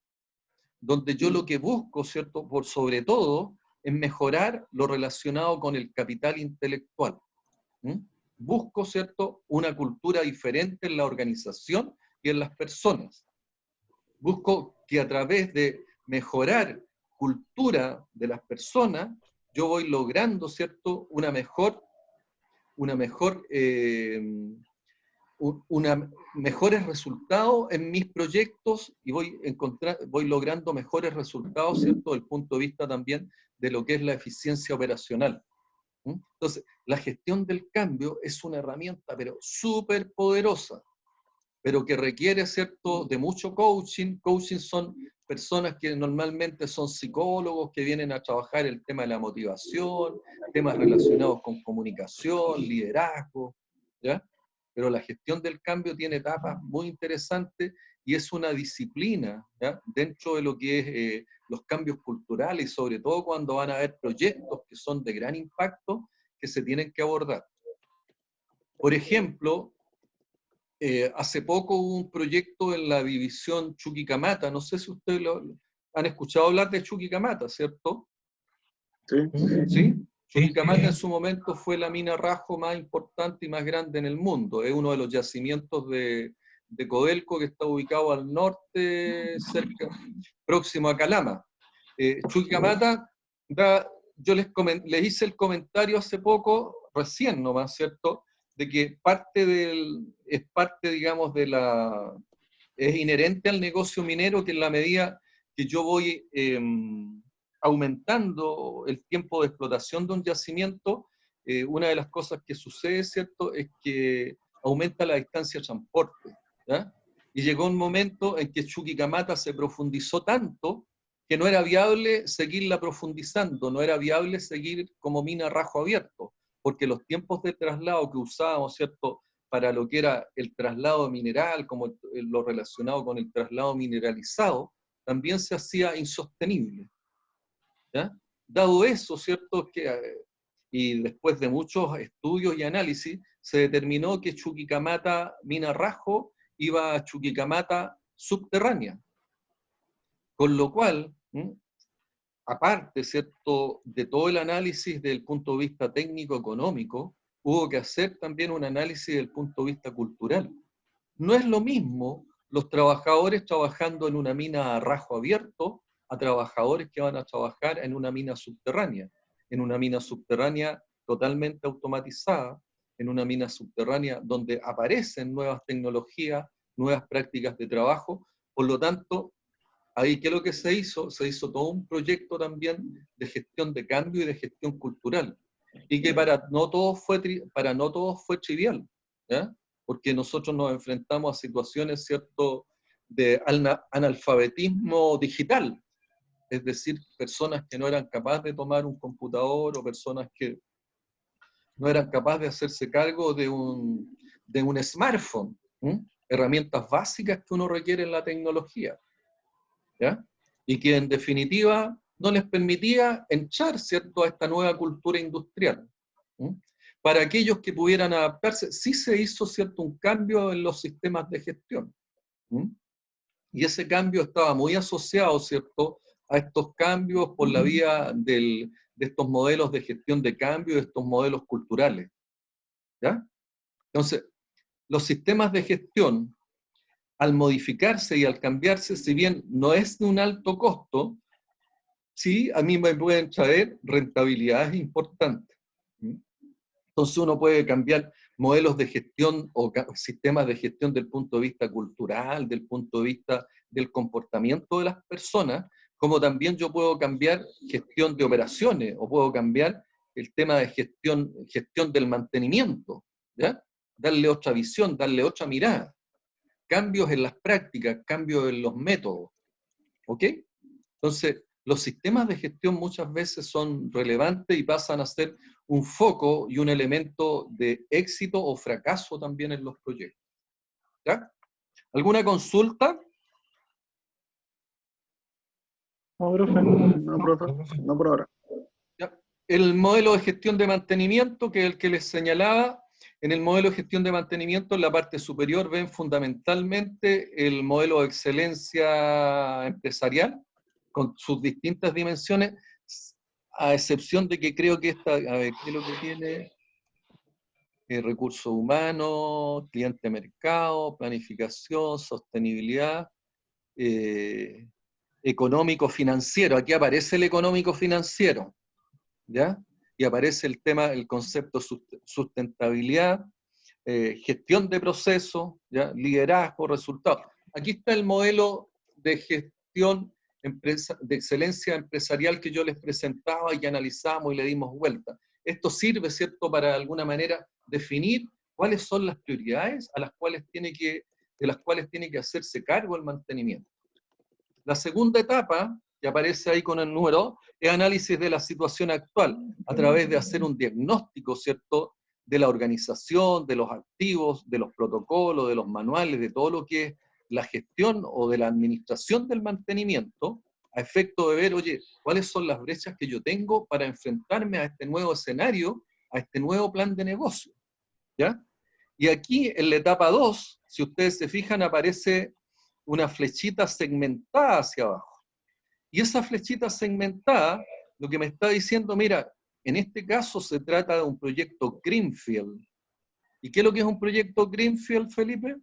Speaker 1: donde yo lo que busco, ¿cierto?, por sobre todo, es mejorar lo relacionado con el capital intelectual. Busco, ¿cierto?, una cultura diferente en la organización y en las personas. Busco que a través de mejorar cultura de las personas, yo voy logrando, ¿cierto?, mejores resultados en mis proyectos y voy logrando mejores resultados, ¿cierto?, desde el punto de vista también de lo que es la eficiencia operacional. Entonces, la gestión del cambio es una herramienta, pero súper poderosa, pero que requiere, ¿cierto?, de mucho coaching. Coaching son personas que normalmente son psicólogos, que vienen a trabajar el tema de la motivación, temas relacionados con comunicación, liderazgo, ¿ya? Pero la gestión del cambio tiene etapas muy interesantes y es una disciplina, ¿ya?, dentro de lo que es los cambios culturales, y sobre todo cuando van a haber proyectos que son de gran impacto que se tienen que abordar. Por ejemplo, hace poco hubo un proyecto en la división Chuquicamata, no sé si ustedes han escuchado hablar de Chuquicamata, ¿cierto?
Speaker 4: Sí.
Speaker 1: ¿Sí? Chuquicamata en su momento fue la mina Rajo más importante y más grande en el mundo. Es uno de los yacimientos de Codelco que está ubicado al norte, próximo a Calama. Chuquicamata, yo les hice el comentario hace poco, recién nomás, ¿cierto?, de que es inherente al negocio minero que en la medida que yo voy aumentando el tiempo de explotación de un yacimiento, una de las cosas que sucede, ¿cierto?, es que aumenta la distancia de transporte, ¿ya? Y llegó un momento en que Chuquicamata se profundizó tanto que no era viable seguirla profundizando, no era viable seguir como mina Rajo abierto, porque los tiempos de traslado que usábamos, ¿cierto?, para lo que era el traslado mineral, como lo relacionado con el traslado mineralizado, también se hacía insostenible, ¿ya? Dado eso, ¿cierto?, que y después de muchos estudios y análisis, se determinó que Chuquicamata, Mina Rajo, iba a Chuquicamata subterránea. Con lo cual, aparte, ¿cierto?, de todo el análisis desde el punto de vista técnico-económico, hubo que hacer también un análisis desde el punto de vista cultural. No es lo mismo los trabajadores trabajando en una mina a rajo abierto a trabajadores que van a trabajar en una mina subterránea totalmente automatizada, en una mina subterránea donde aparecen nuevas tecnologías, nuevas prácticas de trabajo. Por lo tanto, ahí, ¿qué es lo que se hizo? Se hizo todo un proyecto también de gestión de cambio y de gestión cultural. Y que para no todos fue trivial, ¿ya? Porque nosotros nos enfrentamos a situaciones, ¿cierto?, de analfabetismo digital. Es decir, personas que no eran capaces de tomar un computador o personas que no eran capaces de hacerse cargo de un smartphone, herramientas básicas que uno requiere en la tecnología, ¿ya? Y que en definitiva no les permitía entrar, ¿cierto?, a esta nueva cultura industrial. Para aquellos que pudieran adaptarse, sí se hizo, ¿cierto?, un cambio en los sistemas de gestión. Y ese cambio estaba muy asociado, ¿cierto?, a estos cambios por la vía de estos modelos de gestión de cambio, de estos modelos culturales, ¿ya? Entonces, los sistemas de gestión, al modificarse y al cambiarse, si bien no es de un alto costo, sí, a mí me pueden traer rentabilidades importantes. Entonces uno puede cambiar modelos de gestión o sistemas de gestión del punto de vista cultural, del punto de vista del comportamiento de las personas, como también yo puedo cambiar gestión de operaciones o puedo cambiar el tema de gestión del mantenimiento, ¿ya? Darle otra visión, darle otra mirada. Cambios en las prácticas, cambios en los métodos, ¿ok? Entonces, los sistemas de gestión muchas veces son relevantes y pasan a ser un foco y un elemento de éxito o fracaso también en los proyectos. ¿Ya? ¿Alguna consulta?
Speaker 2: No, profe.
Speaker 4: No, profe. No por ahora.
Speaker 1: ¿Ya? El modelo de gestión de mantenimiento, que es el que les señalaba, en el modelo de gestión de mantenimiento, en la parte superior, ven fundamentalmente el modelo de excelencia empresarial, con sus distintas dimensiones, a excepción de que creo que esta, a ver, ¿qué es lo que tiene? Recursos humanos, cliente mercado, planificación, sostenibilidad, económico-financiero. Aquí aparece el económico-financiero, ¿ya? Y aparece el tema, el concepto sustentabilidad, gestión de procesos, ¿ya? Liderazgo, resultados. Aquí está el modelo de gestión de excelencia empresarial que yo les presentaba y que analizamos y le dimos vuelta. Esto sirve, ¿cierto?, para de alguna manera definir cuáles son las prioridades de las cuales tiene que hacerse cargo el mantenimiento. La segunda etapa, que aparece ahí con el número, es análisis de la situación actual, a través de hacer un diagnóstico, ¿cierto?, de la organización, de los activos, de los protocolos, de los manuales, de todo lo que es la gestión o de la administración del mantenimiento, a efecto de ver, oye, cuáles son las brechas que yo tengo para enfrentarme a este nuevo escenario, a este nuevo plan de negocio, ¿ya? Y aquí, en la etapa 2, si ustedes se fijan, aparece una flechita segmentada hacia abajo. Y esa flechita segmentada, lo que me está diciendo, mira, en este caso se trata de un proyecto Greenfield. ¿Y qué es lo que es un proyecto Greenfield, Felipe?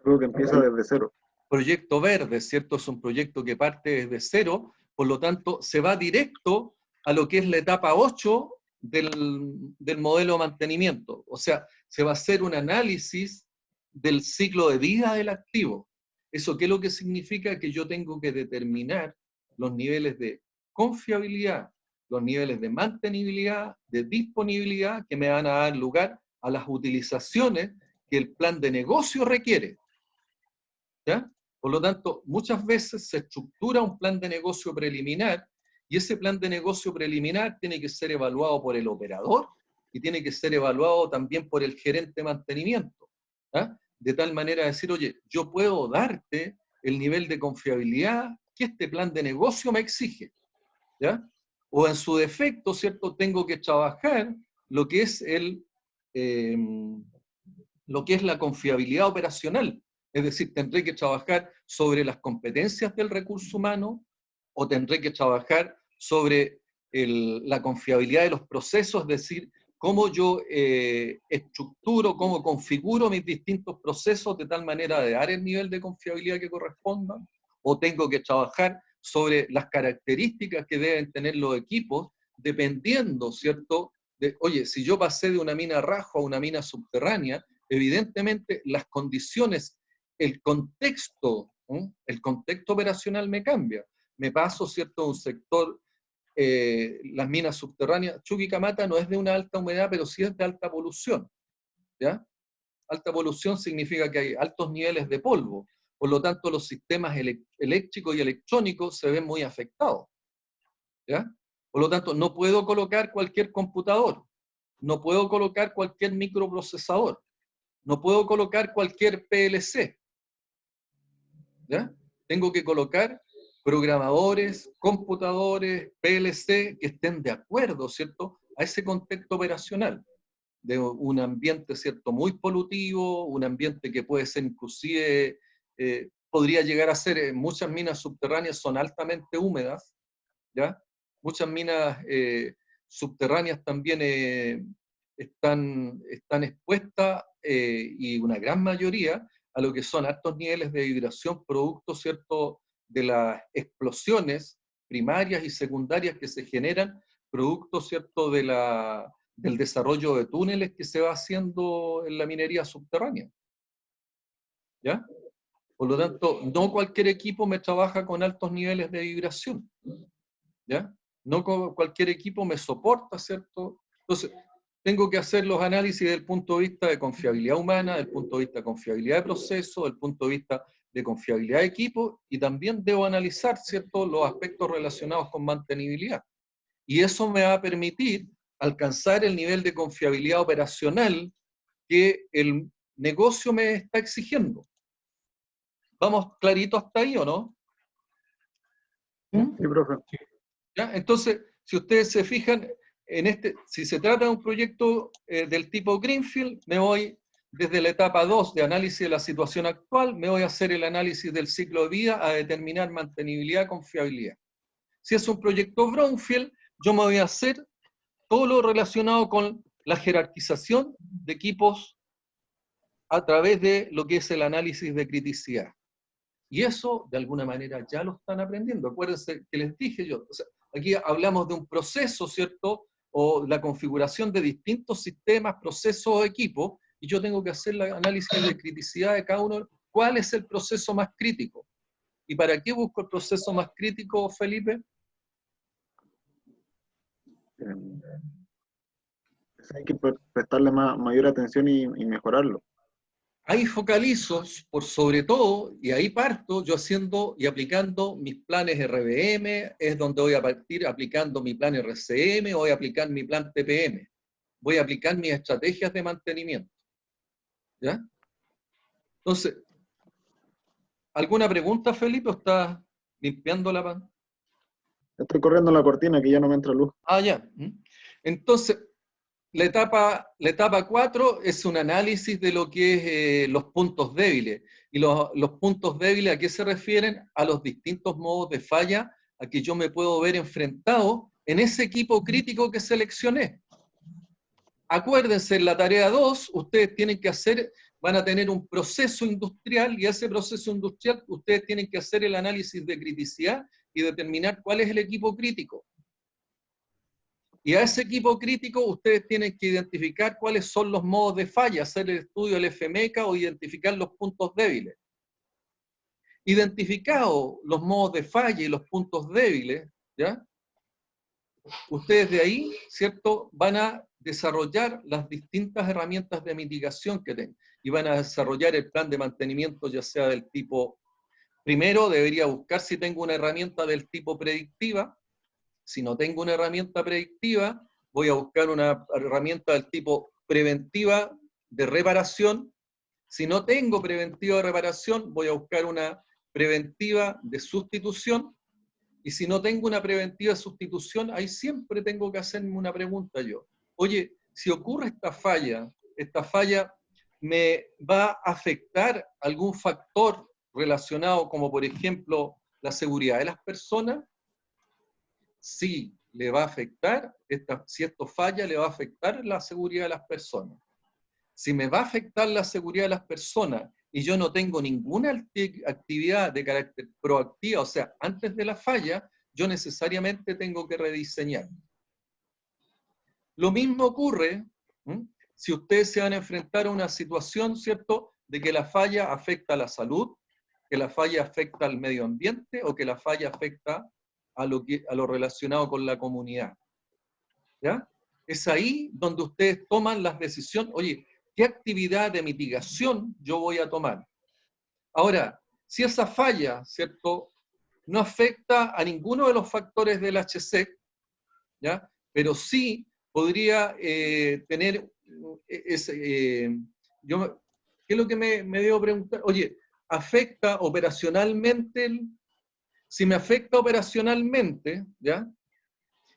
Speaker 4: Algo que empieza desde cero.
Speaker 1: Proyecto verde, ¿cierto? Es un proyecto que parte desde cero, por lo tanto, se va directo a lo que es la etapa 8 del modelo de mantenimiento. O sea, se va a hacer un análisis del ciclo de vida del activo. ¿Eso qué es lo que significa? Que yo tengo que determinar los niveles de confiabilidad, los niveles de mantenibilidad, de disponibilidad que me van a dar lugar a las utilizaciones que el plan de negocio requiere. ¿Ya? Por lo tanto, muchas veces se estructura un plan de negocio preliminar y ese plan de negocio preliminar tiene que ser evaluado por el operador y tiene que ser evaluado también por el gerente de mantenimiento. ¿Ya? De tal manera de decir, oye, yo puedo darte el nivel de confiabilidad que este plan de negocio me exige. ¿Ya? O en su defecto, ¿cierto? Tengo que trabajar lo que es lo que es la confiabilidad operacional. Es decir, tendré que trabajar sobre las competencias del recurso humano o tendré que trabajar sobre la confiabilidad de los procesos, es decir, cómo yo estructuro, cómo configuro mis distintos procesos de tal manera de dar el nivel de confiabilidad que corresponda, o tengo que trabajar sobre las características que deben tener los equipos, dependiendo, ¿cierto? Oye, si yo pasé de una mina rajo a una mina subterránea, evidentemente las condiciones, el contexto operacional me cambia. Me paso, ¿cierto?, a un sector, las minas subterráneas, Chuquicamata no es de una alta humedad, pero sí es de alta polución, ¿ya? Alta polución significa que hay altos niveles de polvo, por lo tanto los sistemas eléctricos y electrónicos se ven muy afectados, ¿ya? Por lo tanto, no puedo colocar cualquier computador, no puedo colocar cualquier microprocesador, no puedo colocar cualquier PLC, ¿ya? Tengo que colocar programadores, computadores, PLC que estén de acuerdo, ¿cierto?, a ese contexto operacional, de un ambiente, ¿cierto?, muy polutivo, un ambiente que puede ser inclusive, podría llegar a ser, muchas minas subterráneas son altamente húmedas, ¿ya? Muchas minas subterráneas también están expuestas, y una gran mayoría, a lo que son altos niveles de vibración, producto, ¿cierto?, de las explosiones primarias y secundarias que se generan, producto, ¿cierto?, del desarrollo de túneles que se va haciendo en la minería subterránea, ¿ya? Por lo tanto, no cualquier equipo me trabaja con altos niveles de vibración, ¿ya? No cualquier equipo me soporta, ¿cierto? Entonces, tengo que hacer los análisis desde el punto de vista de confiabilidad humana, desde el punto de vista de confiabilidad de proceso, desde el punto de vista de confiabilidad de equipo, y también debo analizar, ¿cierto?, los aspectos relacionados con mantenibilidad. Y eso me va a permitir alcanzar el nivel de confiabilidad operacional que el negocio me está exigiendo. ¿Vamos clarito hasta ahí o no?
Speaker 4: Sí, profe.
Speaker 1: ¿Ya? Entonces, si ustedes se fijan, si se trata de un proyecto del tipo Greenfield, me voy desde la etapa 2 de análisis de la situación actual, me voy a hacer el análisis del ciclo de vida a determinar mantenibilidad, confiabilidad. Si es un proyecto Brownfield, yo me voy a hacer todo lo relacionado con la jerarquización de equipos a través de lo que es el análisis de criticidad. Y eso, de alguna manera, ya lo están aprendiendo. Acuérdense que les dije yo, o sea, aquí hablamos de un proceso, ¿cierto? O la configuración de distintos sistemas, procesos o equipos, y yo tengo que hacer el análisis de criticidad de cada uno. ¿Cuál es el proceso más crítico? ¿Y para qué busco el proceso más crítico, Felipe?
Speaker 4: Hay que prestarle mayor atención y mejorarlo.
Speaker 1: Ahí focalizo, por sobre todo, y ahí parto yo haciendo y aplicando mis planes RBM, es donde voy a partir aplicando mi plan RCM, voy a aplicar mi plan TPM, voy a aplicar mis estrategias de mantenimiento. ¿Ya? Entonces, ¿alguna pregunta, Felipe, o estás limpiando la pan?
Speaker 4: Estoy corriendo la cortina que ya no me entra luz.
Speaker 1: Ah, ya. Entonces, la etapa 4 es un análisis de lo que es los puntos débiles. Y los puntos débiles, ¿a qué se refieren? A los distintos modos de falla a que yo me puedo ver enfrentado en ese equipo crítico que seleccioné. Acuérdense, en la tarea 2, ustedes tienen que van a tener un proceso industrial, y ese proceso industrial ustedes tienen que hacer el análisis de criticidad y determinar cuál es el equipo crítico. Y a ese equipo crítico ustedes tienen que identificar cuáles son los modos de falla, hacer el estudio del FMECA o identificar los puntos débiles. Identificados los modos de falla y los puntos débiles, ¿ya? Ustedes de ahí, ¿cierto?, van a desarrollar las distintas herramientas de mitigación que tengan y van a desarrollar el plan de mantenimiento, ya sea del tipo, primero debería buscar si tengo una herramienta del tipo predictiva. Si no tengo una herramienta predictiva, voy a buscar una herramienta del tipo preventiva de reparación. Si no tengo preventiva de reparación, voy a buscar una preventiva de sustitución. Y si no tengo una preventiva de sustitución, ahí siempre tengo que hacerme una pregunta yo. Oye, si ocurre esta falla me va a afectar algún factor relacionado como por ejemplo la seguridad de las personas. Sí, le va a afectar, si esto falla, le va a afectar la seguridad de las personas. Si me va a afectar la seguridad de las personas y yo no tengo ninguna actividad de carácter proactiva, o sea, antes de la falla, yo necesariamente tengo que rediseñar. Lo mismo ocurre si ustedes se van a enfrentar a una situación, ¿cierto?, de que la falla afecta a la salud, que la falla afecta al medio ambiente o que la falla afecta a lo relacionado con la comunidad. ¿Ya? Es ahí donde ustedes toman las decisiones. Oye, ¿qué actividad de mitigación yo voy a tomar? Ahora, si esa falla, ¿cierto?, no afecta a ninguno de los factores del HSEC, ¿ya?, pero sí podría tener ¿qué es lo que me debo preguntar? Oye, ¿afecta operacionalmente? Si me afecta operacionalmente, ¿ya?,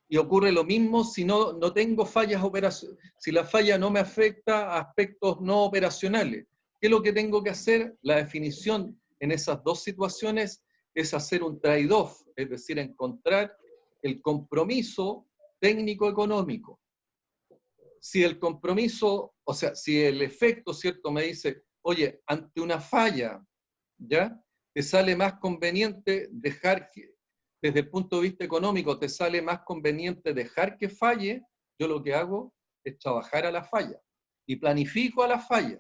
Speaker 1: y ocurre lo mismo si no tengo fallas operacionales, si la falla no me afecta a aspectos no operacionales. ¿Qué es lo que tengo que hacer? La definición en esas dos situaciones es hacer un trade-off, es decir, encontrar el compromiso técnico-económico. Si el compromiso, o sea, si el efecto, ¿cierto?, me dice, oye, ante una falla, ¿ya?, te sale más conveniente dejar que, desde el punto de vista económico, te sale más conveniente dejar que falle, yo lo que hago es trabajar a la falla y planifico a la falla.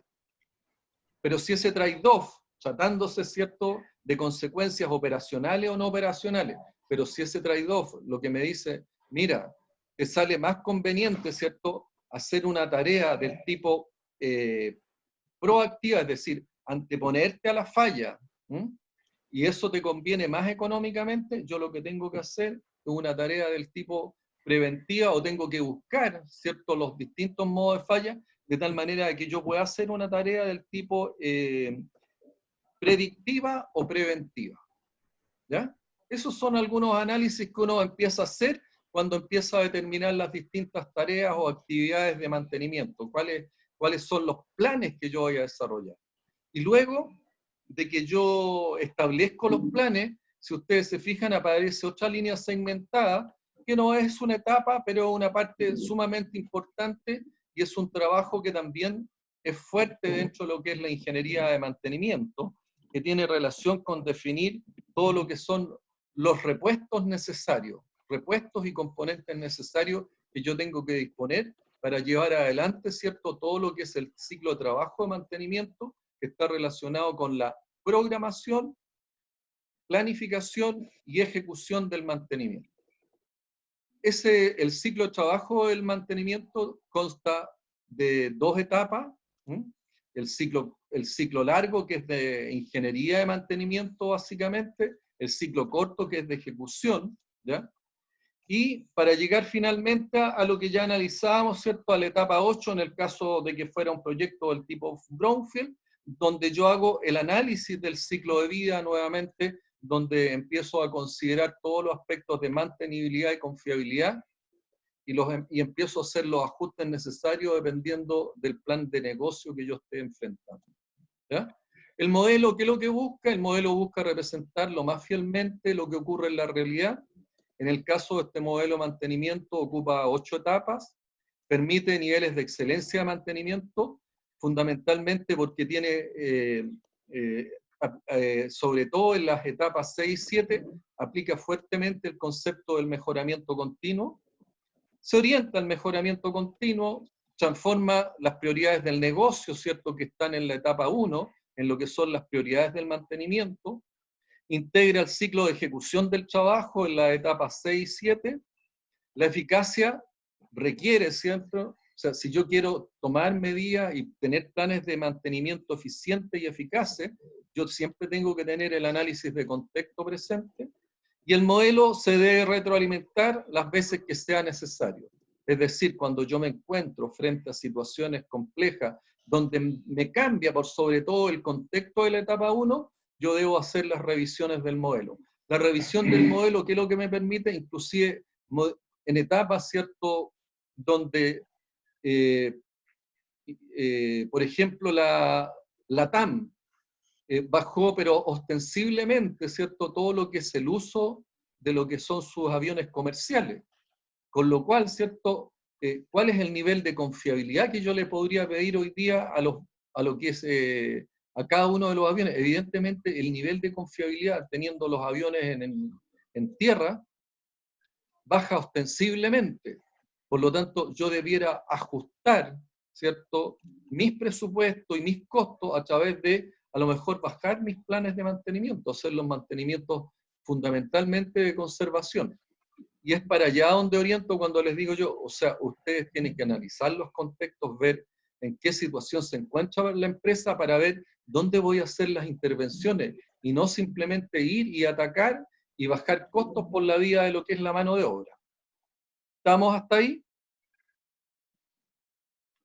Speaker 1: Pero si ese trade-off, tratándose, ¿cierto?, de consecuencias operacionales o no operacionales, pero si ese trade-off lo que me dice, mira, te sale más conveniente, ¿cierto?, hacer una tarea del tipo proactiva, es decir, anteponerte a la falla, y eso te conviene más económicamente, yo lo que tengo que hacer es una tarea del tipo preventiva o tengo que buscar, ¿cierto?, los distintos modos de falla, de tal manera que yo pueda hacer una tarea del tipo predictiva o preventiva. ¿Ya? Esos son algunos análisis que uno empieza a hacer cuando empieza a determinar las distintas tareas o actividades de mantenimiento, cuáles son los planes que yo voy a desarrollar. Y luego de que yo establezco los planes, si ustedes se fijan, aparece otra línea segmentada, que no es una etapa, pero es una parte sumamente importante y es un trabajo que también es fuerte dentro de lo que es la ingeniería de mantenimiento, que tiene relación con definir todo lo que son los repuestos necesarios, repuestos y componentes necesarios que yo tengo que disponer para llevar adelante, ¿cierto?, todo lo que es el ciclo de trabajo de mantenimiento, que está relacionado con la programación, planificación y ejecución del mantenimiento. El ciclo de trabajo del mantenimiento consta de dos etapas, el ciclo largo, que es de ingeniería de mantenimiento básicamente, el ciclo corto, que es de ejecución, ¿ya? Y para llegar finalmente a lo que ya analizábamos, ¿cierto?, a la etapa 8, en el caso de que fuera un proyecto del tipo Brownfield, donde yo hago el análisis del ciclo de vida nuevamente, donde empiezo a considerar todos los aspectos de mantenibilidad y confiabilidad, y empiezo a hacer los ajustes necesarios dependiendo del plan de negocio que yo esté enfrentando. ¿Ya? El modelo, ¿qué es lo que busca? El modelo busca representar lo más fielmente lo que ocurre en la realidad. En el caso de este modelo de mantenimiento ocupa 8 etapas, permite niveles de excelencia de mantenimiento, fundamentalmente porque tiene, sobre todo en las etapas 6 y 7, aplica fuertemente el concepto del mejoramiento continuo, se orienta al mejoramiento continuo, transforma las prioridades del negocio, ¿cierto?, que están en la etapa 1, en lo que son las prioridades del mantenimiento, integra el ciclo de ejecución del trabajo en la etapa 6 y 7, la eficacia requiere, ¿cierto? O sea, si yo quiero tomar medidas y tener planes de mantenimiento eficientes y eficaces, yo siempre tengo que tener el análisis de contexto presente, y el modelo se debe retroalimentar las veces que sea necesario. Es decir, cuando yo me encuentro frente a situaciones complejas, donde me cambia por sobre todo el contexto de la etapa 1, yo debo hacer las revisiones del modelo. La revisión del modelo, ¿qué es lo que me permite? Inclusive en etapas, ¿cierto?, donde, por ejemplo, la TAM bajó, pero ostensiblemente, ¿cierto?, todo lo que es el uso de lo que son sus aviones comerciales. Con lo cual, ¿cierto?, ¿cuál es el nivel de confiabilidad que yo le podría pedir hoy día a lo que es a cada uno de los aviones? Evidentemente, el nivel de confiabilidad, teniendo los aviones en tierra, baja ostensiblemente. Por lo tanto, yo debiera ajustar, ¿cierto?, mis presupuestos y mis costos a través de, a lo mejor, bajar mis planes de mantenimiento, hacer los mantenimientos fundamentalmente de conservación. Y es para allá donde oriento cuando les digo yo, o sea, ustedes tienen que analizar los contextos, ver en qué situación se encuentra la empresa para ver dónde voy a hacer las intervenciones y no simplemente ir y atacar y bajar costos por la vía de lo que es la mano de obra. ¿Estamos hasta ahí?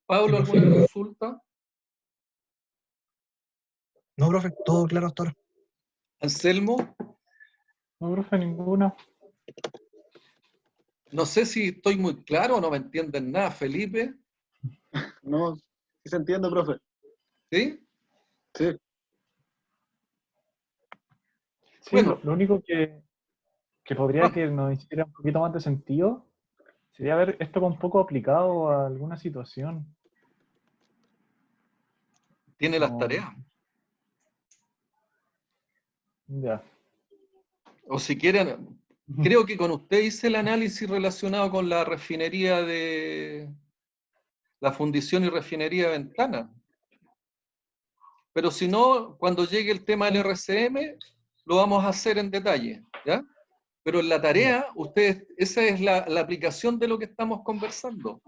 Speaker 1: Pablo, ¿alguna consulta?
Speaker 3: No, profe, todo claro hasta ahora.
Speaker 1: Anselmo,
Speaker 2: No, profe, ninguna.
Speaker 1: no sé si estoy muy claro o no me entienden nada. Felipe,
Speaker 4: No, sí se entiende, profe.
Speaker 1: ¿sí?
Speaker 4: Sí,
Speaker 2: Sí,
Speaker 1: Bueno.
Speaker 2: lo único que podría que nos hiciera un poquito más de sentido sería ver esto un poco aplicado a alguna situación.
Speaker 1: Tiene las
Speaker 2: Como-
Speaker 1: tareas.
Speaker 2: Ya.
Speaker 1: O si quieren, creo que con usted hice el análisis relacionado con la refinería de la fundición y refinería de Ventana. Pero si no, cuando llegue el tema del RCM, lo vamos a hacer en detalle, ¿ya? Pero en la tarea, ustedes, esa es la aplicación de lo que estamos conversando,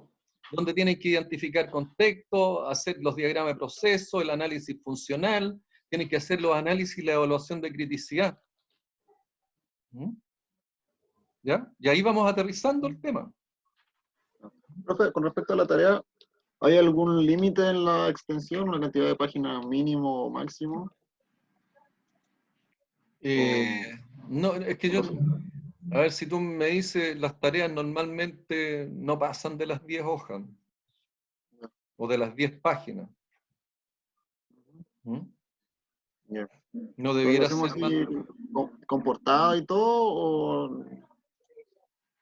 Speaker 1: donde tienen que identificar contexto, hacer los diagramas de proceso, el análisis funcional, tienen que hacer los análisis y la evaluación de criticidad. ¿Mm? ¿Ya? Y ahí vamos aterrizando el tema.
Speaker 4: profe, con respecto a la tarea, ¿hay algún límite en la extensión, una cantidad de páginas mínimo o máximo?
Speaker 1: No, es que yo, a ver, si tú me dices, las tareas normalmente no pasan de las 10 hojas o de las 10 páginas. ¿Mm?
Speaker 4: Yeah.
Speaker 1: No
Speaker 4: ¿Pero lo
Speaker 1: debiera
Speaker 4: hacemos
Speaker 1: ser más.
Speaker 4: así con portada y todo, o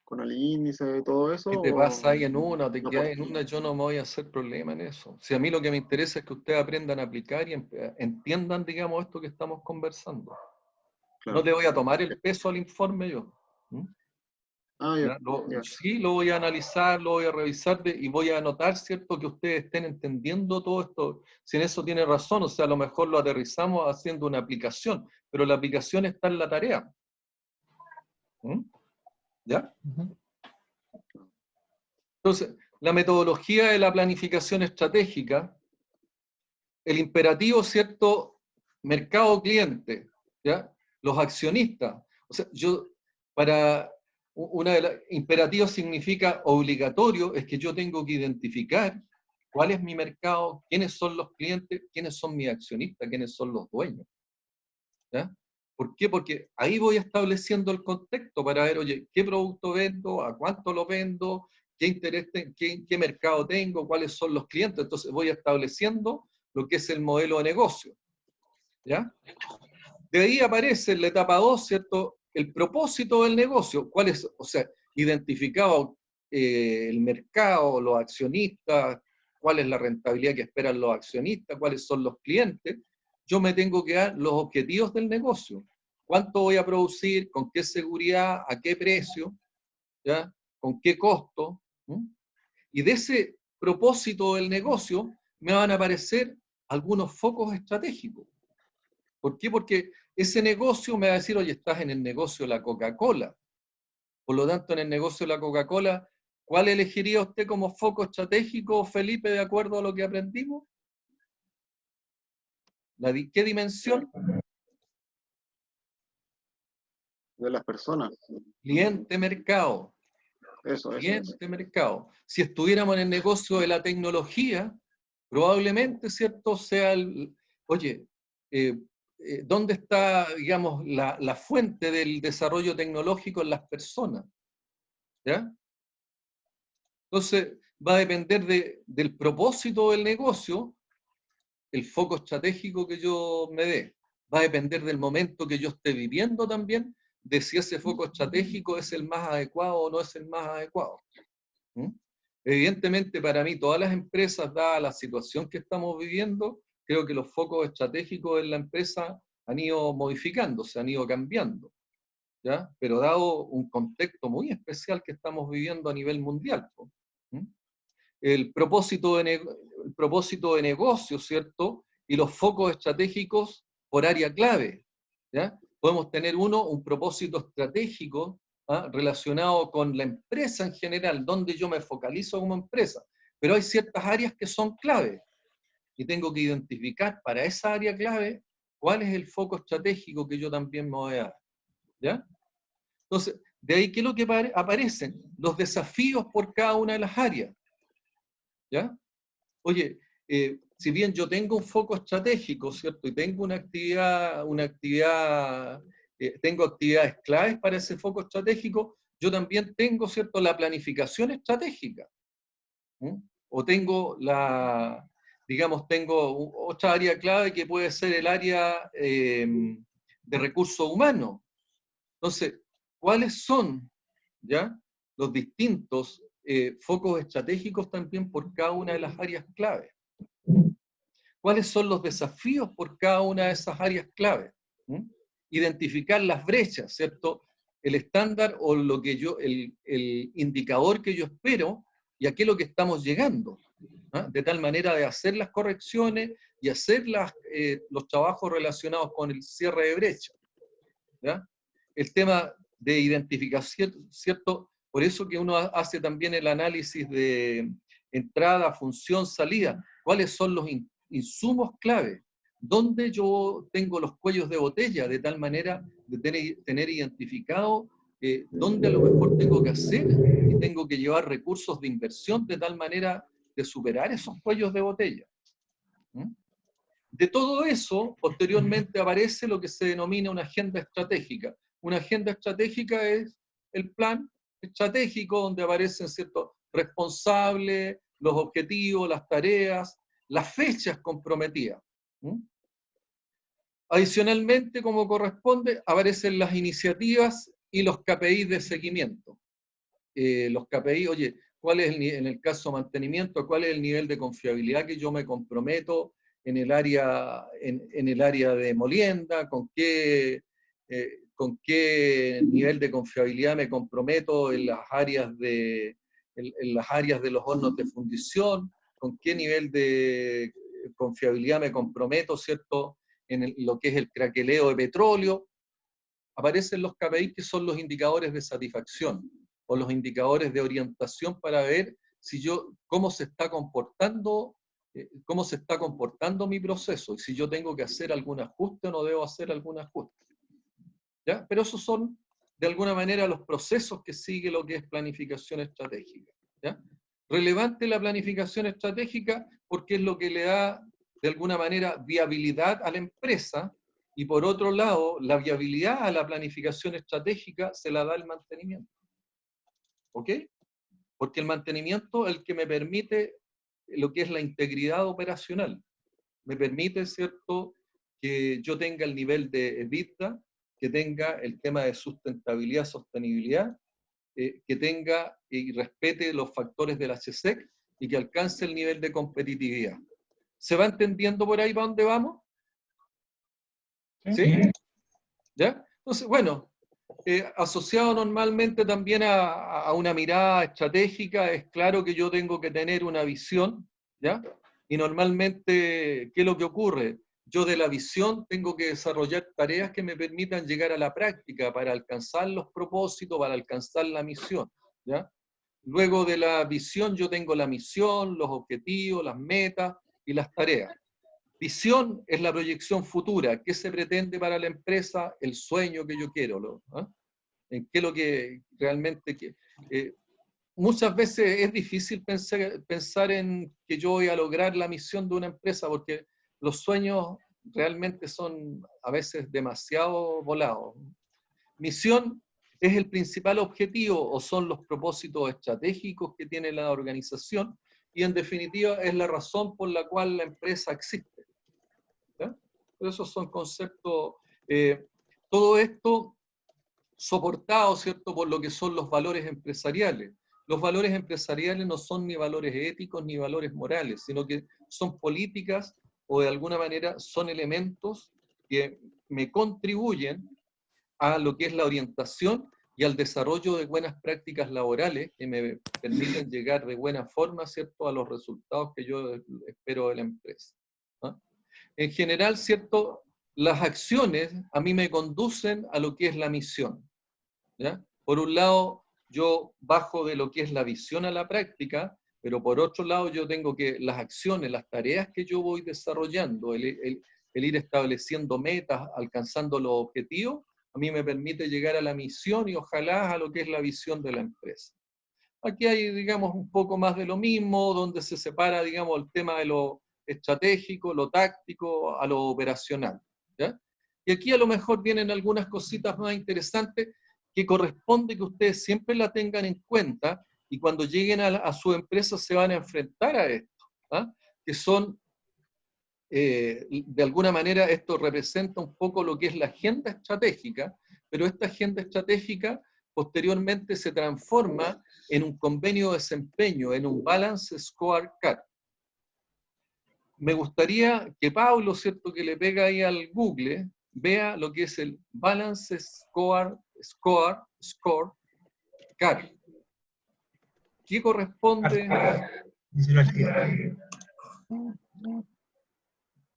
Speaker 4: con el índice y todo eso?
Speaker 1: Si te pasa ahí en una o te
Speaker 4: no
Speaker 1: quedas en una, yo no me voy a hacer problema en eso. Si a mí lo que me interesa es que ustedes aprendan a aplicar y entiendan, digamos, esto que estamos conversando.
Speaker 4: Claro.
Speaker 1: No le voy a tomar el peso al informe yo. ¿Mm?
Speaker 4: Ah, ya.
Speaker 1: ¿Ya? Sí, lo voy a analizar, lo voy a revisar y voy a anotar, ¿cierto?, que ustedes estén entendiendo todo esto. Si en eso tiene razón, o sea, a lo mejor lo aterrizamos haciendo una aplicación, pero la aplicación está en la tarea. ¿Mm? ¿Ya? Entonces, la metodología de la planificación estratégica, el imperativo, ¿cierto?, mercado-cliente, ¿ya? Los accionistas. O sea, para una de las imperativos significa obligatorio, es que yo tengo que identificar cuál es mi mercado, quiénes son los clientes, quiénes son mis accionistas, quiénes son los dueños. ¿Ya? ¿Por qué? Porque ahí voy estableciendo el contexto para ver, oye, ¿qué producto vendo? ¿A cuánto lo vendo? ¿Qué interés, qué mercado tengo? ¿Cuáles son los clientes? Entonces voy estableciendo lo que es el modelo de negocio. ¿Ya? De ahí aparece en la etapa 2, ¿cierto?, el propósito del negocio. ¿Cuál es? O sea, identificado el mercado, los accionistas, cuál es la rentabilidad que esperan los accionistas, cuáles son los clientes. Yo me tengo que dar los objetivos del negocio. ¿Cuánto voy a producir? ¿Con qué seguridad? ¿A qué precio? ¿Ya? ¿Con qué costo? ¿Mm? Y de ese propósito del negocio me van a aparecer algunos focos estratégicos. ¿Por qué? Porque ese negocio me va a decir, oye, estás en el negocio de la Coca-Cola. Por lo tanto, en el negocio de la Coca-Cola, ¿cuál elegiría usted como foco estratégico, Felipe, de acuerdo a lo que aprendimos? ¿Qué dimensión?
Speaker 4: De las personas.
Speaker 1: Cliente-mercado.
Speaker 4: Eso.
Speaker 1: Cliente-mercado. Si estuviéramos en el negocio de la tecnología, probablemente, ¿cierto?, sea oye, ¿dónde está, digamos, la fuente del desarrollo tecnológico en las personas? ¿Ya? Entonces, va a depender del propósito del negocio, el foco estratégico que yo me dé. Va a depender del momento que yo esté viviendo también, de si ese foco estratégico es el más adecuado o no es el más adecuado. ¿Mm? Evidentemente, para mí, todas las empresas, dada la situación que estamos viviendo, creo que los focos estratégicos en la empresa han ido modificándose, han ido cambiando, ¿ya? Pero dado un contexto muy especial que estamos viviendo a nivel mundial. ¿Mm? El propósito de negocio, ¿cierto? Y los focos estratégicos por área clave, ¿ya? Podemos tener un propósito estratégico, ¿ah?, relacionado con la empresa en general, donde yo me focalizo como empresa, pero hay ciertas áreas que son clave y tengo que identificar para esa área clave cuál es el foco estratégico que yo también me voy a dar, ¿ya? Entonces, de ahí, ¿qué es lo que aparecen? Los desafíos por cada una de las áreas, ¿ya? Oye, si bien yo tengo un foco estratégico, ¿cierto? Y tengo tengo actividades claves para ese foco estratégico, yo también tengo, ¿cierto?, la planificación estratégica. ¿Mm? O tengo tengo otra área clave que puede ser el área de recursos humanos. Entonces, ¿cuáles son, ya, los distintos focos estratégicos también por cada una de las áreas clave? ¿Cuáles son los desafíos por cada una de esas áreas clave? ¿Mm? Identificar las brechas, ¿cierto? El estándar o el indicador que yo espero y a qué es lo que estamos llegando, ¿ah? De tal manera de hacer las correcciones y hacer los trabajos relacionados con el cierre de brecha, ¿ya? El tema de identificación, ¿cierto? Por eso que uno hace también el análisis de entrada, función, salida. ¿Cuáles son los insumos clave? ¿Dónde yo tengo los cuellos de botella? De tal manera de tener identificado dónde a lo mejor tengo que hacer y tengo que llevar recursos de inversión de tal manera de superar esos cuellos de botella. ¿Mm? De todo eso, posteriormente aparece lo que se denomina una agenda estratégica. Una agenda estratégica es el plan estratégico donde aparecen ciertos responsables, los objetivos, las tareas, las fechas comprometidas. ¿Mm? Adicionalmente, como corresponde, aparecen las iniciativas y los KPIs de seguimiento. Los KPI, oye, ¿cuál es en el caso mantenimiento, cuál es el nivel de confiabilidad que yo me comprometo en el área de molienda, con qué nivel de confiabilidad me comprometo en las áreas de los hornos de fundición, con qué nivel de confiabilidad me comprometo, ¿cierto?, en lo que es el craqueleo de petróleo. Aparecen los KPI, que son los indicadores de satisfacción o los indicadores de orientación para ver cómo se está comportando mi proceso y si yo tengo que hacer algún ajuste o no debo hacer algún ajuste. ¿Ya? Pero esos son, de alguna manera, los procesos que sigue lo que es planificación estratégica. ¿Ya? Relevante la planificación estratégica porque es lo que le da, de alguna manera, viabilidad a la empresa, y por otro lado, la viabilidad a la planificación estratégica se la da el mantenimiento. ¿Ok? Porque el mantenimiento es el que me permite lo que es la integridad operacional. Me permite, ¿cierto?, que yo tenga el nivel de EBITDA, que tenga el tema de sustentabilidad, sostenibilidad, que tenga y respete los factores del HSEC y que alcance el nivel de competitividad. ¿Se va entendiendo por ahí para dónde vamos? ¿Sí? ¿Ya? Entonces, bueno, asociado normalmente también a una mirada estratégica, es claro que yo tengo que tener una visión, ¿ya? Y normalmente, ¿qué es lo que ocurre? Yo de la visión tengo que desarrollar tareas que me permitan llegar a la práctica para alcanzar los propósitos, para alcanzar la misión, ¿ya? Luego de la visión yo tengo la misión, los objetivos, las metas y las tareas. Visión es la proyección futura. ¿Qué se pretende para la empresa? El sueño que yo quiero. ¿Ah? ¿En qué es lo que realmente... muchas veces es difícil pensar en que yo voy a lograr la misión de una empresa porque los sueños realmente son a veces demasiado volados. Misión es el principal objetivo o son los propósitos estratégicos que tiene la organización y en definitiva es la razón por la cual la empresa existe. ¿Ya? Esos son conceptos, todo esto soportado, ¿cierto?, por lo que son los valores empresariales. Los valores empresariales no son ni valores éticos ni valores morales, sino que son políticas o de alguna manera son elementos que me contribuyen a lo que es la orientación y al desarrollo de buenas prácticas laborales que me permiten llegar de buena forma, ¿cierto?, a los resultados que yo espero de la empresa, ¿no? En general, ¿cierto?, las acciones a mí me conducen a lo que es la misión, ¿ya? Por un lado, yo bajo de lo que es la visión a la práctica, pero por otro lado yo tengo que las acciones, las tareas que yo voy desarrollando, el ir estableciendo metas, alcanzando los objetivos, a mí me permite llegar a la misión y ojalá a lo que es la visión de la empresa. Aquí hay, digamos, un poco más de lo mismo, donde se separa, digamos, el tema de lo estratégico, lo táctico, a lo operacional, ¿ya? Y aquí a lo mejor vienen algunas cositas más interesantes que corresponde que ustedes siempre la tengan en cuenta y cuando lleguen a su empresa se van a enfrentar a esto, ¿ah? Que son, de alguna manera, esto representa un poco lo que es la agenda estratégica, pero esta agenda estratégica posteriormente se transforma en un convenio de desempeño, en un Balance Scorecard. Me gustaría que Pablo, ¿cierto?, que le pega ahí al Google, vea lo que es el Balance Scorecard. ¿Qué corresponde?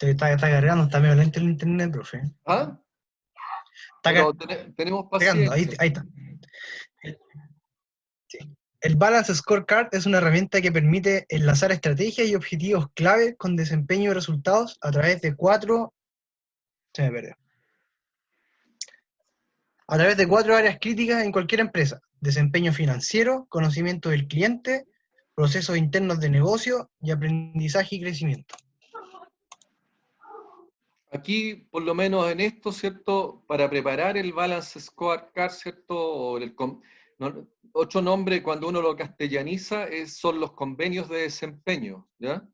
Speaker 3: Está cargando, está medio lento el internet, profe.
Speaker 1: ¿Ah?
Speaker 3: Está
Speaker 1: Pero tenemos
Speaker 3: cargando, ahí
Speaker 1: paciencia.
Speaker 3: está. Sí. El Balance Scorecard es una herramienta que permite enlazar estrategias y objetivos clave con desempeño y resultados a través de cuatro áreas críticas en cualquier empresa: desempeño financiero, conocimiento del cliente, procesos internos de negocio y aprendizaje y crecimiento.
Speaker 1: Aquí, por lo menos en esto, ¿cierto?, para preparar el Balance Scorecard, ¿cierto?, o otro nombre cuando uno lo castellaniza son los convenios de desempeño, ¿ya?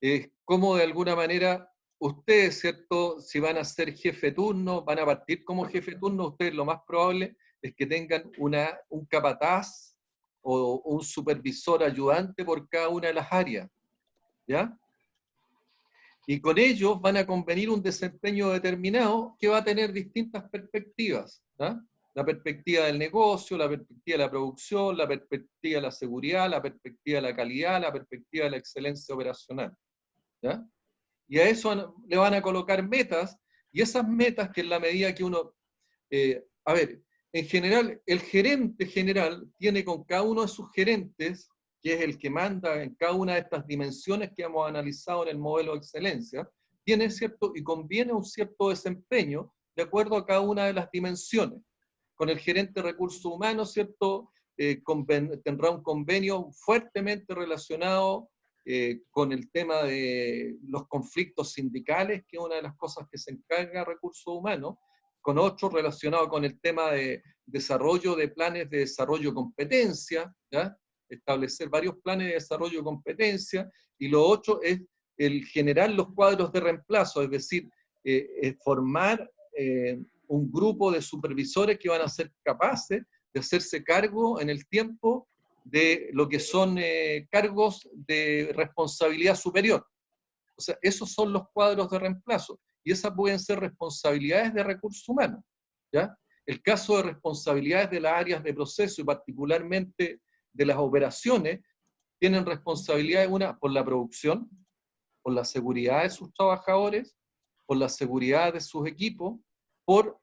Speaker 1: Es como de alguna manera ustedes, ¿cierto?, si van a ser jefe turno, van a partir como jefe turno, ustedes lo más probable es que tengan un capataz o un supervisor ayudante por cada una de las áreas, ¿ya? Y con ellos van a convenir un desempeño determinado que va a tener distintas perspectivas, ¿ya? La perspectiva del negocio, la perspectiva de la producción, la perspectiva de la seguridad, la perspectiva de la calidad, la perspectiva de la excelencia operacional, ¿ya? Y a eso le van a colocar metas, y esas metas que en la medida que uno, a ver, en general, el gerente general tiene con cada uno de sus gerentes, que es el que manda en cada una de estas dimensiones que hemos analizado en el modelo de excelencia, tiene cierto, y conviene un cierto desempeño de acuerdo a cada una de las dimensiones. Con el gerente de recursos humanos, ¿cierto? Tendrá un convenio fuertemente relacionado con el tema de los conflictos sindicales, que es una de las cosas que se encarga recursos humanos, con otro relacionado con el tema de desarrollo de planes de desarrollo de competencia, ¿ya? Establecer varios planes de desarrollo de competencia, y lo otro es el generar los cuadros de reemplazo, es decir, formar un grupo de supervisores que van a ser capaces de hacerse cargo en el tiempo de lo que son cargos de responsabilidad superior. O sea, esos son los cuadros de reemplazo, y esas pueden ser responsabilidades de recursos humanos, ¿ya? El caso de responsabilidades de las áreas de proceso y particularmente de las operaciones, tienen responsabilidades, una por la producción, por la seguridad de sus trabajadores, por la seguridad de sus equipos, por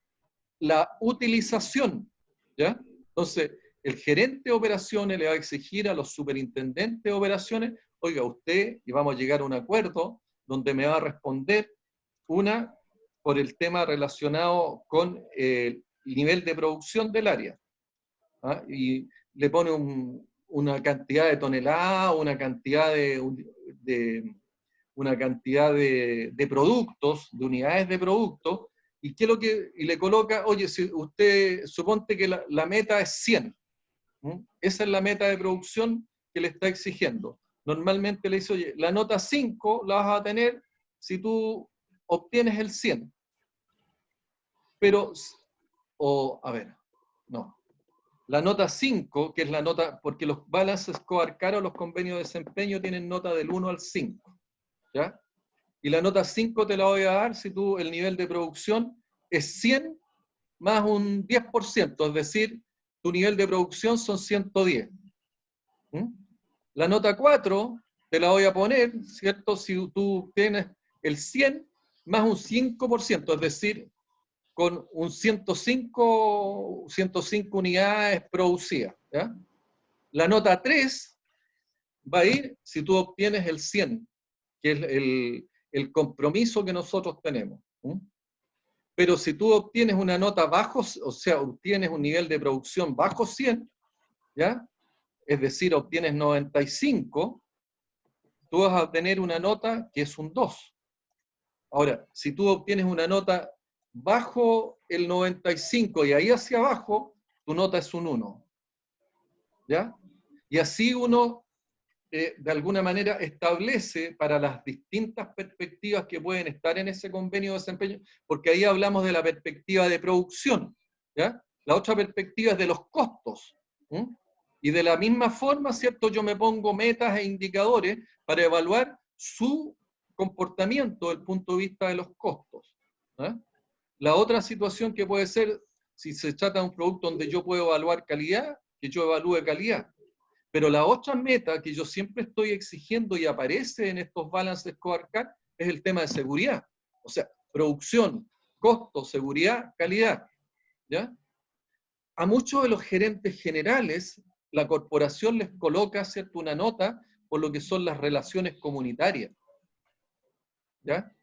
Speaker 1: la utilización, ¿ya? Entonces, el gerente de operaciones le va a exigir a los superintendentes de operaciones, oiga, usted, y vamos a llegar a un acuerdo donde me va a responder una por el tema relacionado con el nivel de producción del área, ¿ah? Y le pone una cantidad de toneladas, una cantidad de una cantidad de productos, de unidades de productos, y le coloca, oye, si usted, suponte que la meta es 100, ¿m? Esa es la meta de producción que le está exigiendo. Normalmente le dice, oye, la nota 5 la vas a tener si tú obtienes el 100. Pero, a ver, no. La nota 5, que es la nota, porque los balance scorecard o los convenios de desempeño tienen nota del 1 al 5, ¿ya? Y la nota 5 te la voy a dar si tú el nivel de producción es 100 más un 10%, es decir, tu nivel de producción son 110. ¿Mm? La nota 4 te la voy a poner, ¿cierto? Si tú tienes el 100 más un 5%, es decir, con un 105 unidades producidas, ¿ya? La nota 3 va a ir si tú obtienes el 100, que es el compromiso que nosotros tenemos. ¿Mm? Pero si tú obtienes una nota bajo, o sea, obtienes un nivel de producción bajo 100, ¿ya? Es decir, obtienes 95, tú vas a obtener una nota que es un 2. Ahora, si tú obtienes una nota bajo el 95 y ahí hacia abajo, tu nota es un 1. ¿Ya? Y así uno, de alguna manera, establece para las distintas perspectivas que pueden estar en ese convenio de desempeño, porque ahí hablamos de la perspectiva de producción, ¿ya? La otra perspectiva es de los costos. ¿Mm? Y de la misma forma, ¿cierto? Yo me pongo metas e indicadores para evaluar su comportamiento desde el punto de vista de los costos. ¿Eh? La otra situación que puede ser, si se trata de un producto donde yo puedo evaluar calidad, que yo evalúe calidad. Pero la otra meta que yo siempre estoy exigiendo y aparece en estos balance scorecard es el tema de seguridad. O sea, producción, costo, seguridad, calidad. ¿Ya? A muchos de los gerentes generales, la corporación les coloca, ¿cierto?, una nota por lo que son las relaciones comunitarias. ¿Ya?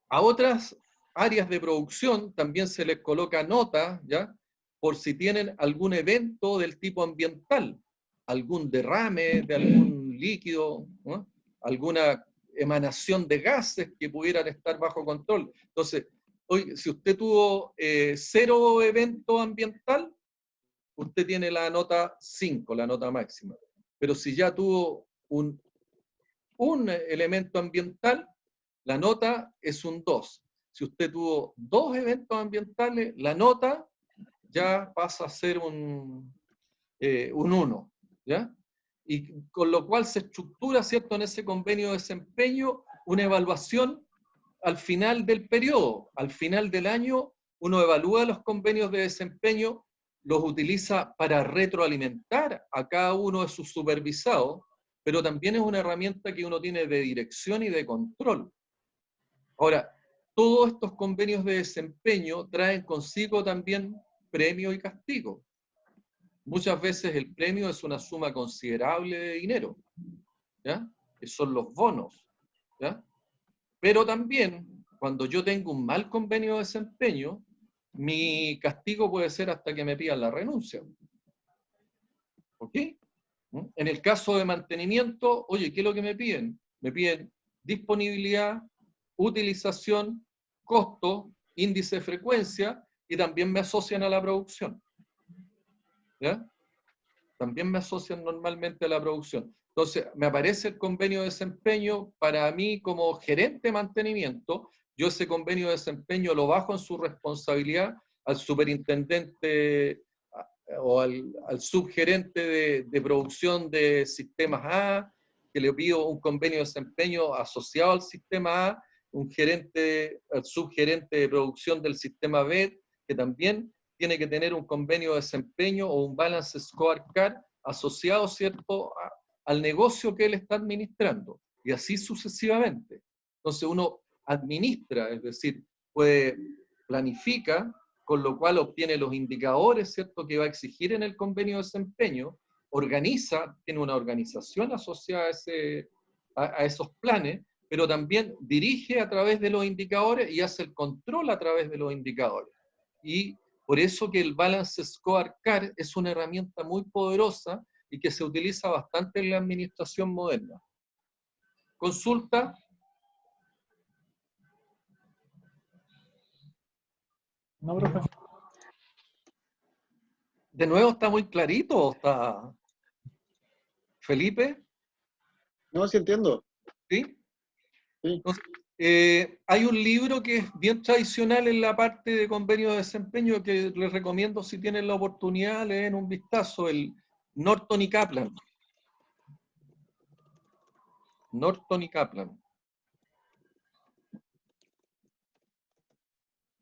Speaker 1: A otras áreas de producción también se les coloca nota, ¿ya?, por si tienen algún evento del tipo ambiental, algún derrame de algún líquido, ¿no?, alguna emanación de gases que pudieran estar bajo control. Entonces, hoy, si usted tuvo 0 evento ambiental, usted tiene la nota 5, la nota máxima. Pero si ya tuvo un elemento ambiental, la nota es un 2. Si usted tuvo 2 eventos ambientales, la nota ya pasa a ser un 1, ¿ya? Y con lo cual se estructura, ¿cierto?, en ese convenio de desempeño, una evaluación al final del periodo. Al final del año, uno evalúa los convenios de desempeño, los utiliza para retroalimentar a cada uno de sus supervisados, pero también es una herramienta que uno tiene de dirección y de control. Ahora, todos estos convenios de desempeño traen consigo también premio y castigo. Muchas veces el premio es una suma considerable de dinero, ¿ya?, que son los bonos, ¿ya? Pero también, cuando yo tengo un mal convenio de desempeño, mi castigo puede ser hasta que me pidan la renuncia. ¿Ok? En el caso de mantenimiento, oye, ¿qué es lo que me piden? Me piden disponibilidad, utilización, costo, índice de frecuencia, y también me asocian a la producción. ¿Ya? También me asocian normalmente a la producción. Entonces, me aparece el convenio de desempeño para mí como gerente de mantenimiento. Yo ese convenio de desempeño lo bajo en su responsabilidad al superintendente o al subgerente de producción de sistemas A, que le pido un convenio de desempeño asociado al sistema A, al subgerente de producción del sistema B, que también tiene que tener un convenio de desempeño o un balance scorecard asociado, ¿cierto?, al negocio que él está administrando, y así sucesivamente. Entonces uno administra, es decir, planifica, con lo cual obtiene los indicadores, ¿cierto?, que va a exigir en el convenio de desempeño, organiza, tiene una organización asociada a esos planes, pero también dirige a través de los indicadores y hace el control a través de los indicadores. Y por eso que el Balance Scorecard es una herramienta muy poderosa y que se utiliza bastante en la administración moderna. Consulta,
Speaker 2: No, profe.
Speaker 1: De nuevo está muy clarito, está Felipe,
Speaker 4: No, sí entiendo.
Speaker 1: ¿sí?
Speaker 4: Sí.
Speaker 1: Entonces, hay un libro que es bien tradicional en la parte de convenio de desempeño que les recomiendo si tienen la oportunidad, leen un vistazo, el Norton y Kaplan. Norton y Kaplan.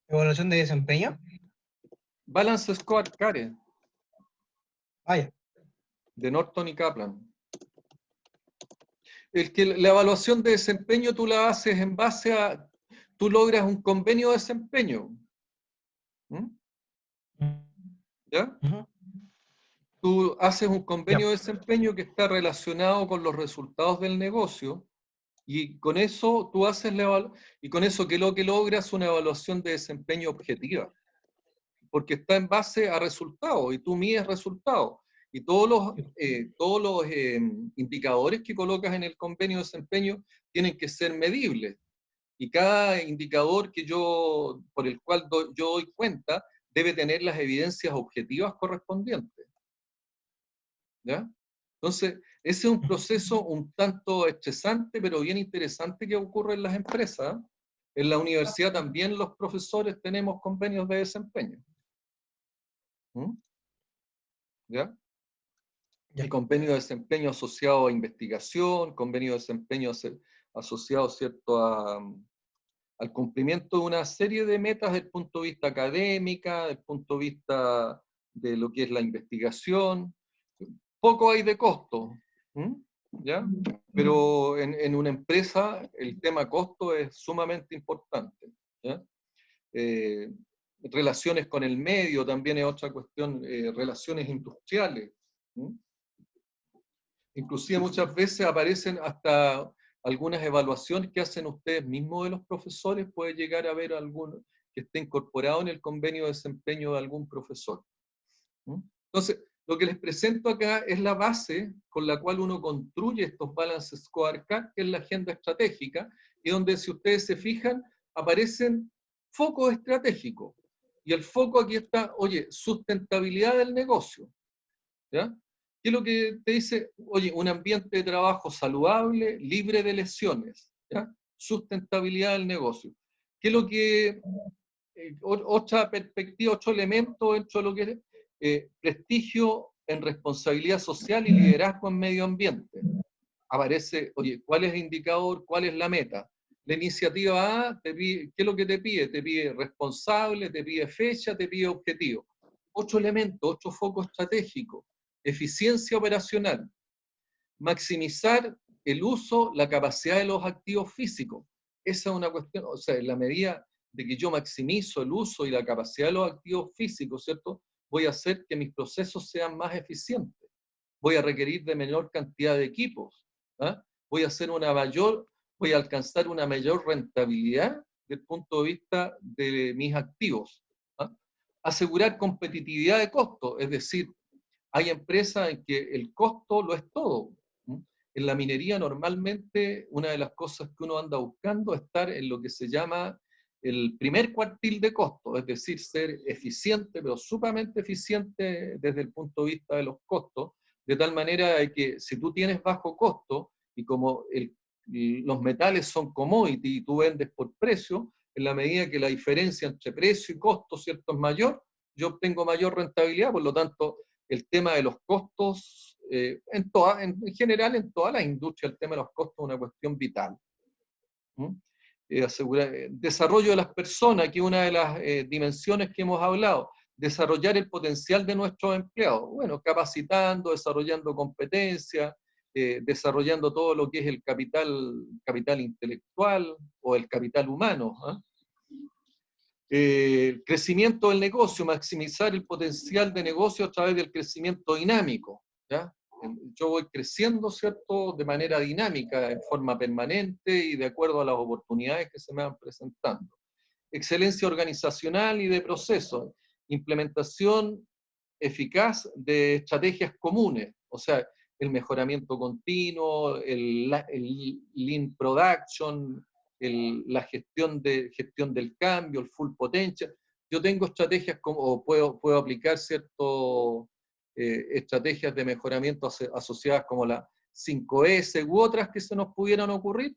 Speaker 3: Evaluación de desempeño.
Speaker 1: Balance Scorecard
Speaker 3: Ah, ya.
Speaker 1: de Norton y Kaplan. El que la evaluación de desempeño tú la haces en base a, tú logras un convenio de desempeño. ¿Mm? ¿Ya?
Speaker 3: Ujú.
Speaker 1: Tú haces un
Speaker 3: Ya.
Speaker 1: convenio de desempeño que está relacionado con los resultados del negocio y con eso tú haces y con eso que lo que logras una evaluación de desempeño objetiva, porque está en base a resultados y tú mides resultados y todos los indicadores que colocas en el convenio de desempeño tienen que ser medibles y cada indicador por el cual yo doy cuenta debe tener las evidencias objetivas correspondientes. ¿Ya? Entonces, ese es un proceso un tanto estresante, pero bien interesante que ocurre en las empresas. En la universidad también los profesores tenemos convenios de desempeño. ¿Mm? ¿Ya?
Speaker 3: Ya.
Speaker 1: Y convenio de desempeño asociado a investigación, convenio de desempeño asociado, ¿cierto?, al cumplimiento de una serie de metas desde el punto de vista académica, desde el punto de vista de lo que es la investigación. Poco hay de costo, ¿m? ¿Ya? Pero en una empresa el tema costo es sumamente importante. ¿Ya? Eh, relaciones con el medio también es otra cuestión, relaciones industriales. ¿M? Inclusive muchas veces aparecen hasta algunas evaluaciones que hacen ustedes mismos de los profesores, puede llegar a haber alguno que esté incorporado en el convenio de desempeño de algún profesor. ¿Mm? Entonces, lo que les presento acá es la base con la cual uno construye estos Balance Scorecard, que es la agenda estratégica, y donde, si ustedes se fijan, aparecen focos estratégicos. Y el foco aquí está, oye, sustentabilidad del negocio. ¿Ya? ¿Qué es lo que te dice? Oye, un ambiente de trabajo saludable, libre de lesiones. ¿Ya? Sustentabilidad del negocio. ¿Qué es lo que, otra perspectiva, otro elemento dentro de lo que es prestigio en responsabilidad social y liderazgo en medio ambiente? Aparece, oye, ¿cuál es el indicador? ¿Cuál es la meta? La iniciativa A, te pide, ¿qué es lo que te pide? Te pide responsable, te pide fecha, te pide objetivo. Otro elemento, otro foco estratégico, eficiencia operacional, maximizar el uso, la capacidad de los activos físicos. Esa es una cuestión, o sea, en la medida de que yo maximizo el uso y la capacidad de los activos físicos, ¿cierto? Voy a hacer que mis procesos sean más eficientes. Voy a requerir de menor cantidad de equipos. ¿Ah? Voy a alcanzar una mayor rentabilidad desde el punto de vista de mis activos. ¿Ah? Asegurar competitividad de costo, es decir, hay empresas en que el costo lo es todo. ¿Mm? En la minería normalmente una de las cosas que uno anda buscando es estar en lo que se llama el primer cuartil de costo, es decir, ser eficiente, pero sumamente eficiente desde el punto de vista de los costos, de tal manera que si tú tienes bajo costo y como los metales son commodity y tú vendes por precio, en la medida que la diferencia entre precio y costo, ¿cierto?, es mayor, yo obtengo mayor rentabilidad, por lo tanto, el tema de los costos, en general en toda la industria, el tema de los costos es una cuestión vital. ¿Mm? Asegurar, desarrollo de las personas, que es una de las dimensiones que hemos hablado, desarrollar el potencial de nuestros empleados, bueno, capacitando, desarrollando competencias, desarrollando todo lo que es el capital intelectual o el capital humano. Crecimiento del negocio, maximizar el potencial de negocio a través del crecimiento dinámico. ¿Ya? Yo voy creciendo, ¿cierto?, de manera dinámica, en forma permanente y de acuerdo a las oportunidades que se me van presentando. Excelencia organizacional y de procesos. Implementación eficaz de estrategias comunes, o sea, el mejoramiento continuo, el lean production, la gestión del cambio, el full potential, yo tengo estrategias como, o puedo aplicar ciertas estrategias de mejoramiento asociadas como la 5S u otras que se nos pudieran ocurrir,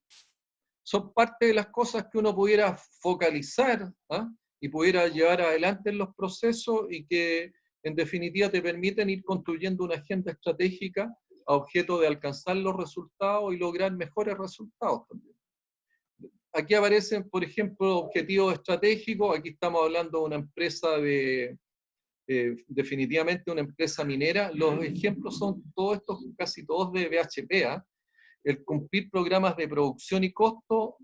Speaker 1: son parte de las cosas que uno pudiera focalizar, ¿ah? Y pudiera llevar adelante en los procesos y que en definitiva te permiten ir construyendo una agenda estratégica a objeto de alcanzar los resultados y lograr mejores resultados también. Aquí aparecen, por ejemplo, objetivos estratégicos. Aquí estamos hablando de una empresa definitivamente una empresa minera. Los ejemplos son todos estos, casi todos de BHP, ¿ah? El cumplir programas de producción y costo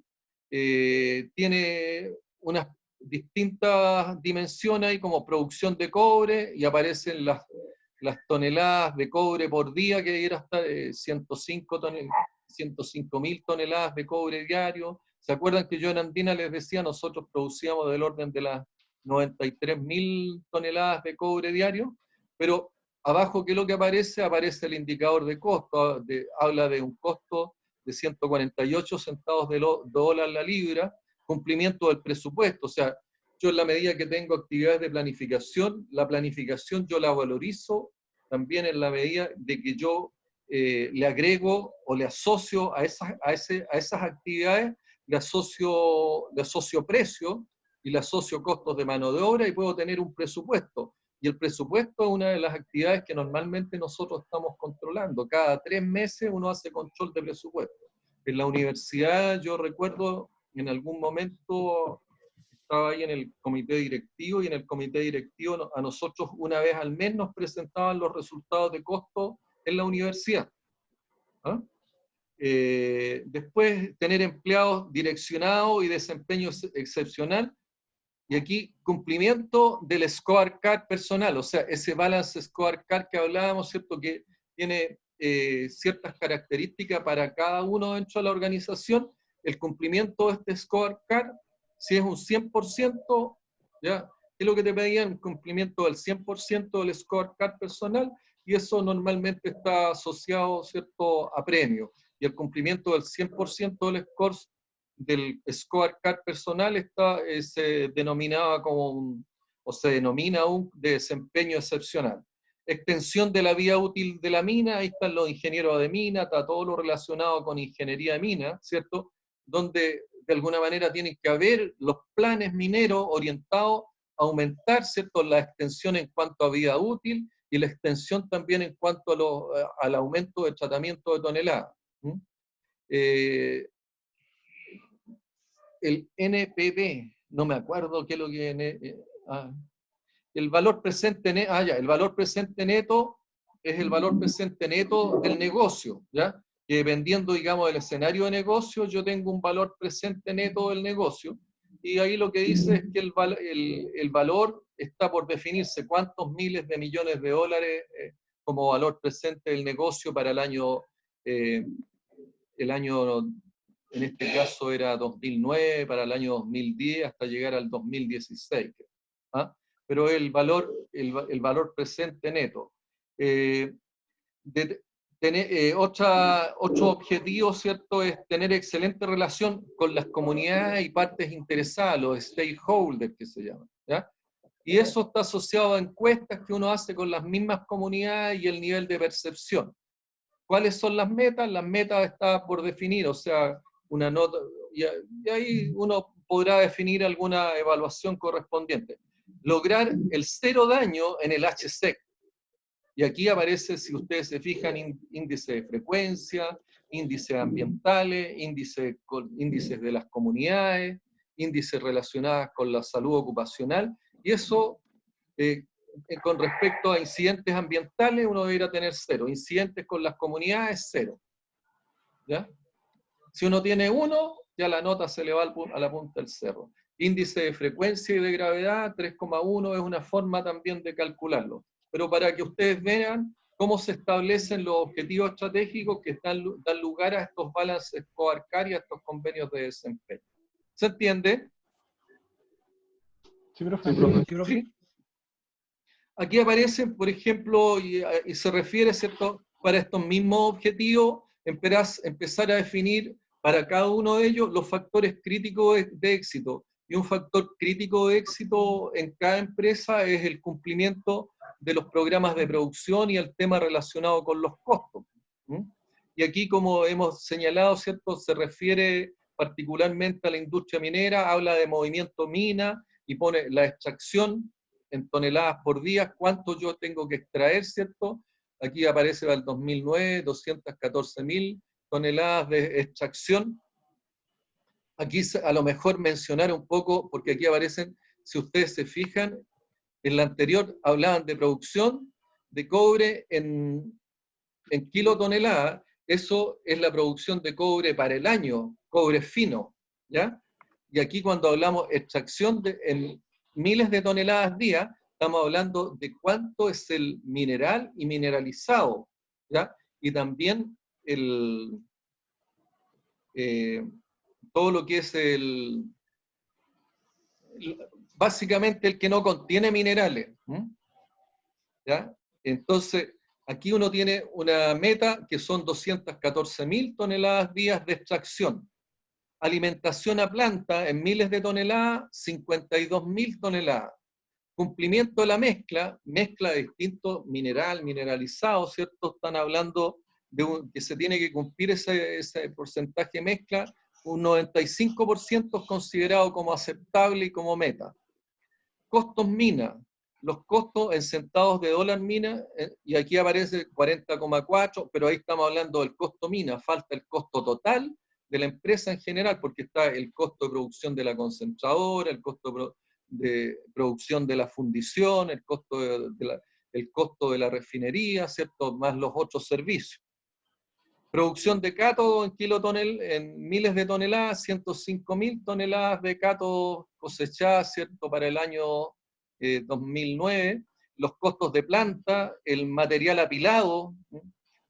Speaker 1: tiene unas distintas dimensiones ahí, como producción de cobre, y aparecen las toneladas de cobre por día, que debiera estar 105.000 toneladas de cobre diario. ¿Se acuerdan que yo en Andina les decía, nosotros producíamos del orden de las 93.000 toneladas de cobre diario? Pero abajo, ¿qué es lo que aparece? Aparece el indicador de costo, habla de un costo de 148 centavos de dólar la libra, cumplimiento del presupuesto. O sea, yo en la medida que tengo actividades de planificación, la planificación yo la valorizo también en la medida de que yo le agrego o le asocio a esas actividades, le asocio precio y le asocio costos de mano de obra y puedo tener un presupuesto. Y el presupuesto es una de las actividades que normalmente nosotros estamos controlando. Cada 3 meses uno hace control de presupuesto. En la universidad yo recuerdo en algún momento estaba ahí en el comité directivo y en el comité directivo a nosotros una vez al mes nos presentaban los resultados de costo en la universidad. ¿Ah? Después tener empleados direccionados y desempeño excepcional. Y aquí, cumplimiento del scorecard personal, o sea, ese balance scorecard que hablábamos, ¿cierto? Que tiene ciertas características para cada uno dentro de la organización. El cumplimiento de este scorecard, si es un 100%, ¿ya? ¿Qué es lo que te pedían? Cumplimiento del 100% del scorecard personal, y eso normalmente está asociado, ¿cierto?, a premio. Y el cumplimiento del 100% del scorecard personal se denominaba o se denomina un desempeño excepcional. Extensión de la vida útil de la mina, ahí están los ingenieros de mina, está todo lo relacionado con ingeniería de mina, ¿cierto? Donde de alguna manera tienen que haber los planes mineros orientados a aumentar, ¿cierto?, la extensión en cuanto a vida útil y la extensión también en cuanto al aumento del tratamiento de toneladas. El NPV, no me acuerdo qué es lo que el valor presente neto, el valor presente neto es el valor presente neto del negocio, ¿ya? Que dependiendo, digamos, del escenario de negocio, yo tengo un valor presente neto del negocio, y ahí lo que dice es que el valor está por definirse cuántos miles de millones de dólares como valor presente del negocio para el año, en este caso era 2009, para el año 2010, hasta llegar al 2016. ¿Ah? Pero el valor presente neto. Otro objetivo, ¿cierto?, es tener excelente relación con las comunidades y partes interesadas, los stakeholders que se llaman, ¿ya? Y eso está asociado a encuestas que uno hace con las mismas comunidades y el nivel de percepción. ¿Cuáles son las metas? Las metas están por definir, o sea, una nota, y ahí uno podrá definir alguna evaluación correspondiente. Lograr el 0 daño en el HSEC. Y aquí aparece, si ustedes se fijan, índice de frecuencia, índices ambientales, índices de las comunidades, índices relacionados con la salud ocupacional, y eso, con respecto a incidentes ambientales, uno debería tener 0. Incidentes con las comunidades, 0. ¿Ya? Si uno tiene 1, ya la nota se le va a la punta del cerro. Índice de frecuencia y de gravedad, 3,1 es una forma también de calcularlo. Pero para que ustedes vean cómo se establecen los objetivos estratégicos que dan lugar a estos balances scorecard y a estos convenios de desempeño. ¿Se entiende?
Speaker 2: Sí, profe.
Speaker 3: Sí, profe.
Speaker 1: ¿Sí? Aquí aparecen, por ejemplo, y se refiere, ¿cierto?, para estos mismos objetivos, empezar a definir para cada uno de ellos los factores críticos de éxito. Y un factor crítico de éxito en cada empresa es el cumplimiento de los programas de producción y el tema relacionado con los costos. Y aquí, como hemos señalado, ¿cierto?, se refiere particularmente a la industria minera, habla de movimiento mina y pone la extracción en toneladas por día, cuánto yo tengo que extraer, ¿cierto? Aquí aparece para el 2009, 214.000 toneladas de extracción. Aquí a lo mejor mencionar un poco, porque aquí aparecen, si ustedes se fijan, en la anterior hablaban de producción de cobre en kilotoneladas. Eso es la producción de cobre para el año, cobre fino, ¿ya? Y aquí cuando hablamos extracción en miles de toneladas día, estamos hablando de cuánto es el mineral y mineralizado, ¿ya? Y también todo lo que es básicamente el que no contiene minerales, ¿ya? Entonces, aquí uno tiene una meta que son 214.000 toneladas días de extracción. Alimentación a planta en miles de toneladas, 52.000 toneladas. Cumplimiento de la mezcla de distintos mineralizados, ¿cierto? Están hablando de que se tiene que cumplir ese porcentaje de mezcla, un 95% es considerado como aceptable y como meta. Costos mina, los costos en centavos de dólar mina, y aquí aparece 40,4, pero ahí estamos hablando del costo mina, falta el costo total de la empresa en general, porque está el costo de producción de la concentradora, el costo de producción de la fundición, el costo de la refinería, ¿cierto?, más los otros servicios. Producción de cátodo en miles de toneladas, 105.000 toneladas de cátodo cosechadas, ¿cierto?, para el año 2009. Los costos de planta, el material apilado,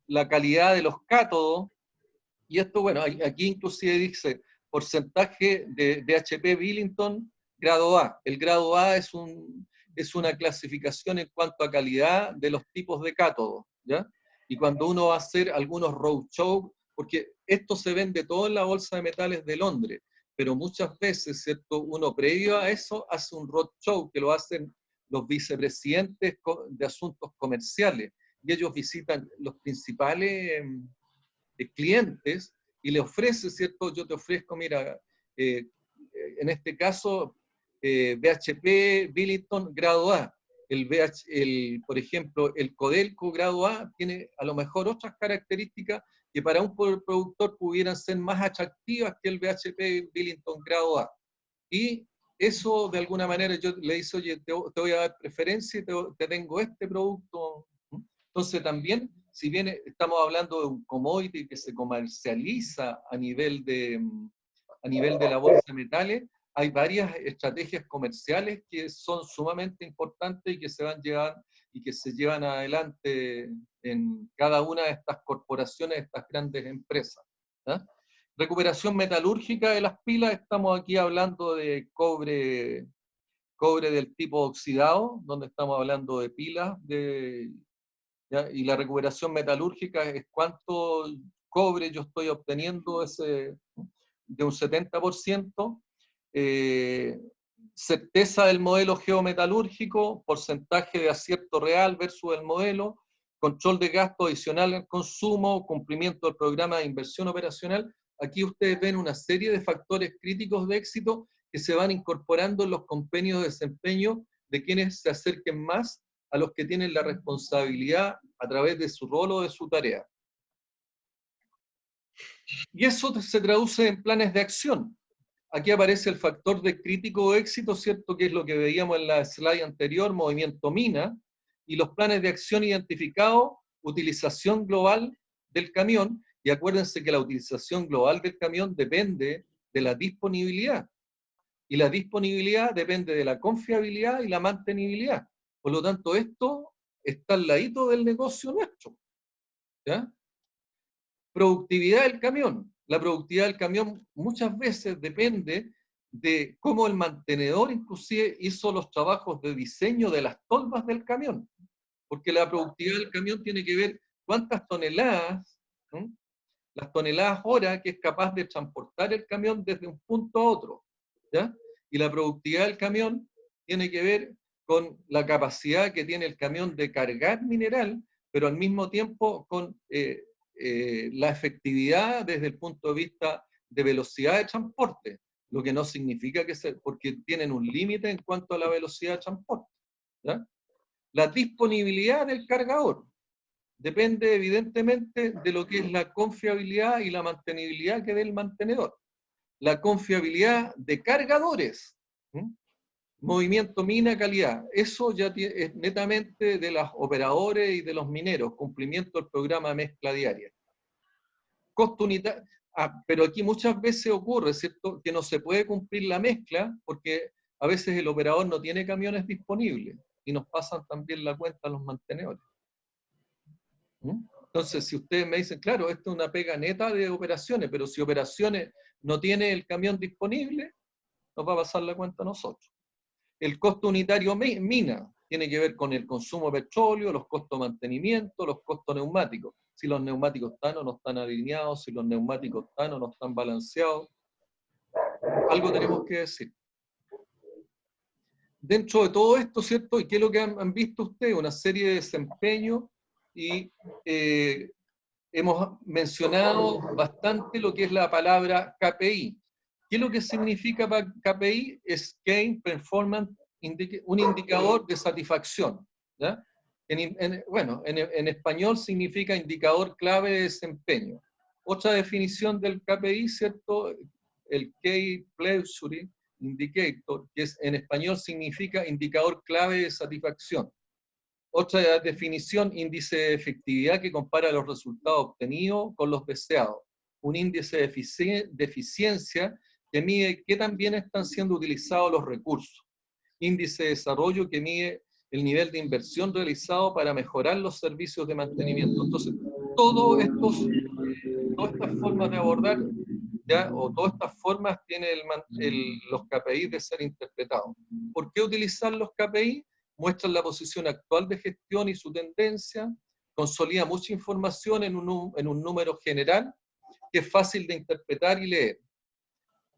Speaker 1: la calidad de los cátodos. Y esto, bueno, aquí inclusive dice porcentaje de BHP Billington, grado A. El grado A es una clasificación en cuanto a calidad de los tipos de cátodo, ¿ya? Y cuando uno va a hacer algunos roadshow, porque esto se vende todo en la Bolsa de Metales de Londres, pero muchas veces, ¿cierto?, uno previo a eso hace un roadshow que lo hacen los vicepresidentes de asuntos comerciales, y ellos visitan los principales clientes y le ofrece, ¿cierto? Yo te ofrezco, mira, en este caso, BHP Billington grado A. Por ejemplo, el Codelco grado A tiene a lo mejor otras características que para un productor pudieran ser más atractivas que el BHP Billington grado A. Y eso, de alguna manera, yo le dice, oye, te voy a dar preferencia y te tengo este producto. Entonces también, si bien estamos hablando de un commodity que se comercializa a nivel de la bolsa de metales, hay varias estrategias comerciales que son sumamente importantes y que se llevan adelante en cada una de estas corporaciones, estas grandes empresas, ¿eh? Recuperación metalúrgica de las pilas, estamos aquí hablando de cobre del tipo oxidado, donde estamos hablando de pilas, ¿ya? Y la recuperación metalúrgica es cuánto cobre yo estoy obteniendo de un 70%, certeza del modelo geometalúrgico, porcentaje de acierto real versus el modelo, control de gasto adicional al consumo, cumplimiento del programa de inversión operacional. Aquí ustedes ven una serie de factores críticos de éxito que se van incorporando en los compendios de desempeño de quienes se acerquen más a los que tienen la responsabilidad a través de su rol o de su tarea. Y eso se traduce en planes de acción. Aquí aparece el factor de crítico éxito, ¿cierto?, que es lo que veíamos en la slide anterior, movimiento mina, y los planes de acción identificados, utilización global del camión, y acuérdense que la utilización global del camión depende de la disponibilidad, y la disponibilidad depende de la confiabilidad y la mantenibilidad. Por lo tanto, esto está al ladito del negocio nuestro, ¿ya? Productividad del camión. La productividad del camión muchas veces depende de cómo el mantenedor inclusive hizo los trabajos de diseño de las tolvas del camión. Porque la productividad del camión tiene que ver cuántas toneladas, ¿sí?, las toneladas hora que es capaz de transportar el camión desde un punto a otro, ¿ya? Y la productividad del camión tiene que ver con la capacidad que tiene el camión de cargar mineral, pero al mismo tiempo con la efectividad desde el punto de vista de velocidad de transporte, lo que no significa porque tienen un límite en cuanto a la velocidad de transporte, ¿ya? La disponibilidad del cargador depende evidentemente de lo que es la confiabilidad y la mantenibilidad que dé el mantenedor. La confiabilidad de cargadores, movimiento, mina, calidad, eso ya es netamente de los operadores y de los mineros, cumplimiento del programa de mezcla diaria. Costo unitario, pero aquí muchas veces ocurre, ¿cierto?, que no se puede cumplir la mezcla porque a veces el operador no tiene camiones disponibles y nos pasan también la cuenta a los mantenedores. Entonces, si ustedes me dicen, claro, esto es una pega neta de operaciones, pero si operaciones no tiene el camión disponible, nos va a pasar la cuenta a nosotros. El costo unitario mina tiene que ver con el consumo de petróleo, los costos de mantenimiento, los costos neumáticos. Si los neumáticos están o no están alineados, si los neumáticos están o no están balanceados. Algo tenemos que decir. Dentro de todo esto, ¿cierto? ¿Y qué es lo que han visto ustedes? Una serie de desempeños y hemos mencionado bastante lo que es la palabra KPI. ¿Qué es lo que significa KPI? Es Key Performance, un indicador de satisfacción, ¿ya? En español significa indicador clave de desempeño. Otra definición del KPI, ¿cierto? El Key Pleasure Indicator, que en español significa indicador clave de satisfacción. Otra definición, índice de efectividad que compara los resultados obtenidos con los deseados. Un índice de eficiencia que mide qué tan bien están siendo utilizados los recursos. Índice de desarrollo que mide el nivel de inversión realizado para mejorar los servicios de mantenimiento. Entonces, todas estas formas de abordar, ¿ya? O todas estas formas tienen los KPI de ser interpretados. ¿Por qué utilizar los KPI? Muestran la posición actual de gestión y su tendencia, consolida mucha información en un número general que es fácil de interpretar y leer.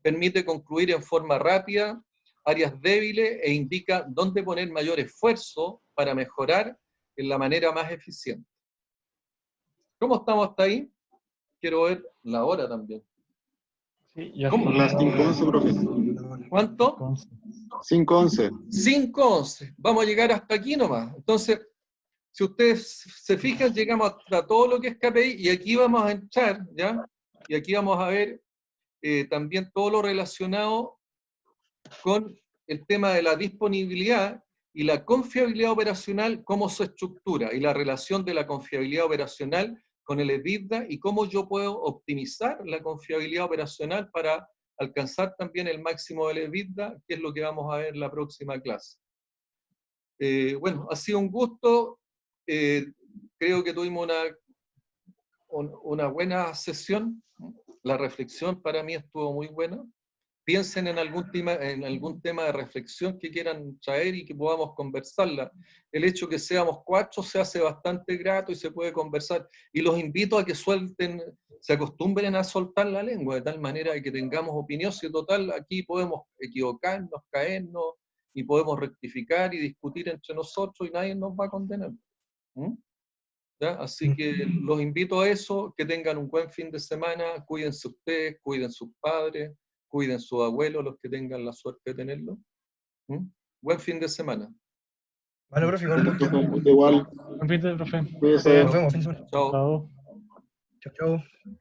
Speaker 1: Permite concluir en forma rápida áreas débiles e indica dónde poner mayor esfuerzo para mejorar en la manera más eficiente. ¿Cómo estamos hasta ahí? Quiero ver la hora también.
Speaker 2: Sí, ya
Speaker 1: ¿Cómo?
Speaker 4: Las 5:11, profe.
Speaker 1: ¿Cuánto?
Speaker 4: 5:11.
Speaker 1: 5:11. Vamos a llegar hasta aquí nomás. Entonces, si ustedes se fijan, llegamos hasta todo lo que es KPI y aquí vamos a entrar, ¿ya? Y aquí vamos a ver también todo lo relacionado con el tema de la disponibilidad y la confiabilidad operacional, cómo se estructura, y la relación de la confiabilidad operacional con el EBITDA y cómo yo puedo optimizar la confiabilidad operacional para alcanzar también el máximo del EBITDA, que es lo que vamos a ver en la próxima clase. Bueno, ha sido un gusto. Creo que tuvimos una buena sesión. La reflexión para mí estuvo muy buena. Piensen en algún tema de reflexión que quieran traer y que podamos conversarla. El hecho que seamos 4 se hace bastante grato y se puede conversar. Y los invito a que se acostumbren a soltar la lengua, de tal manera que tengamos opinión. Si total, aquí podemos equivocarnos, caernos, y podemos rectificar y discutir entre nosotros y nadie nos va a condenar. ¿Ya? Así que los invito a eso, que tengan un buen fin de semana, cuídense ustedes, cuiden sus padres, cuiden sus abuelos, los que tengan la suerte de tenerlo. Buen fin de semana.
Speaker 3: Vale, profe, igual.
Speaker 4: Igual.
Speaker 2: Buen fin de, profe.
Speaker 4: Cuídese.
Speaker 3: Nos vemos, fin de semana.
Speaker 1: Chao.
Speaker 2: Chao.
Speaker 3: Chao, chao.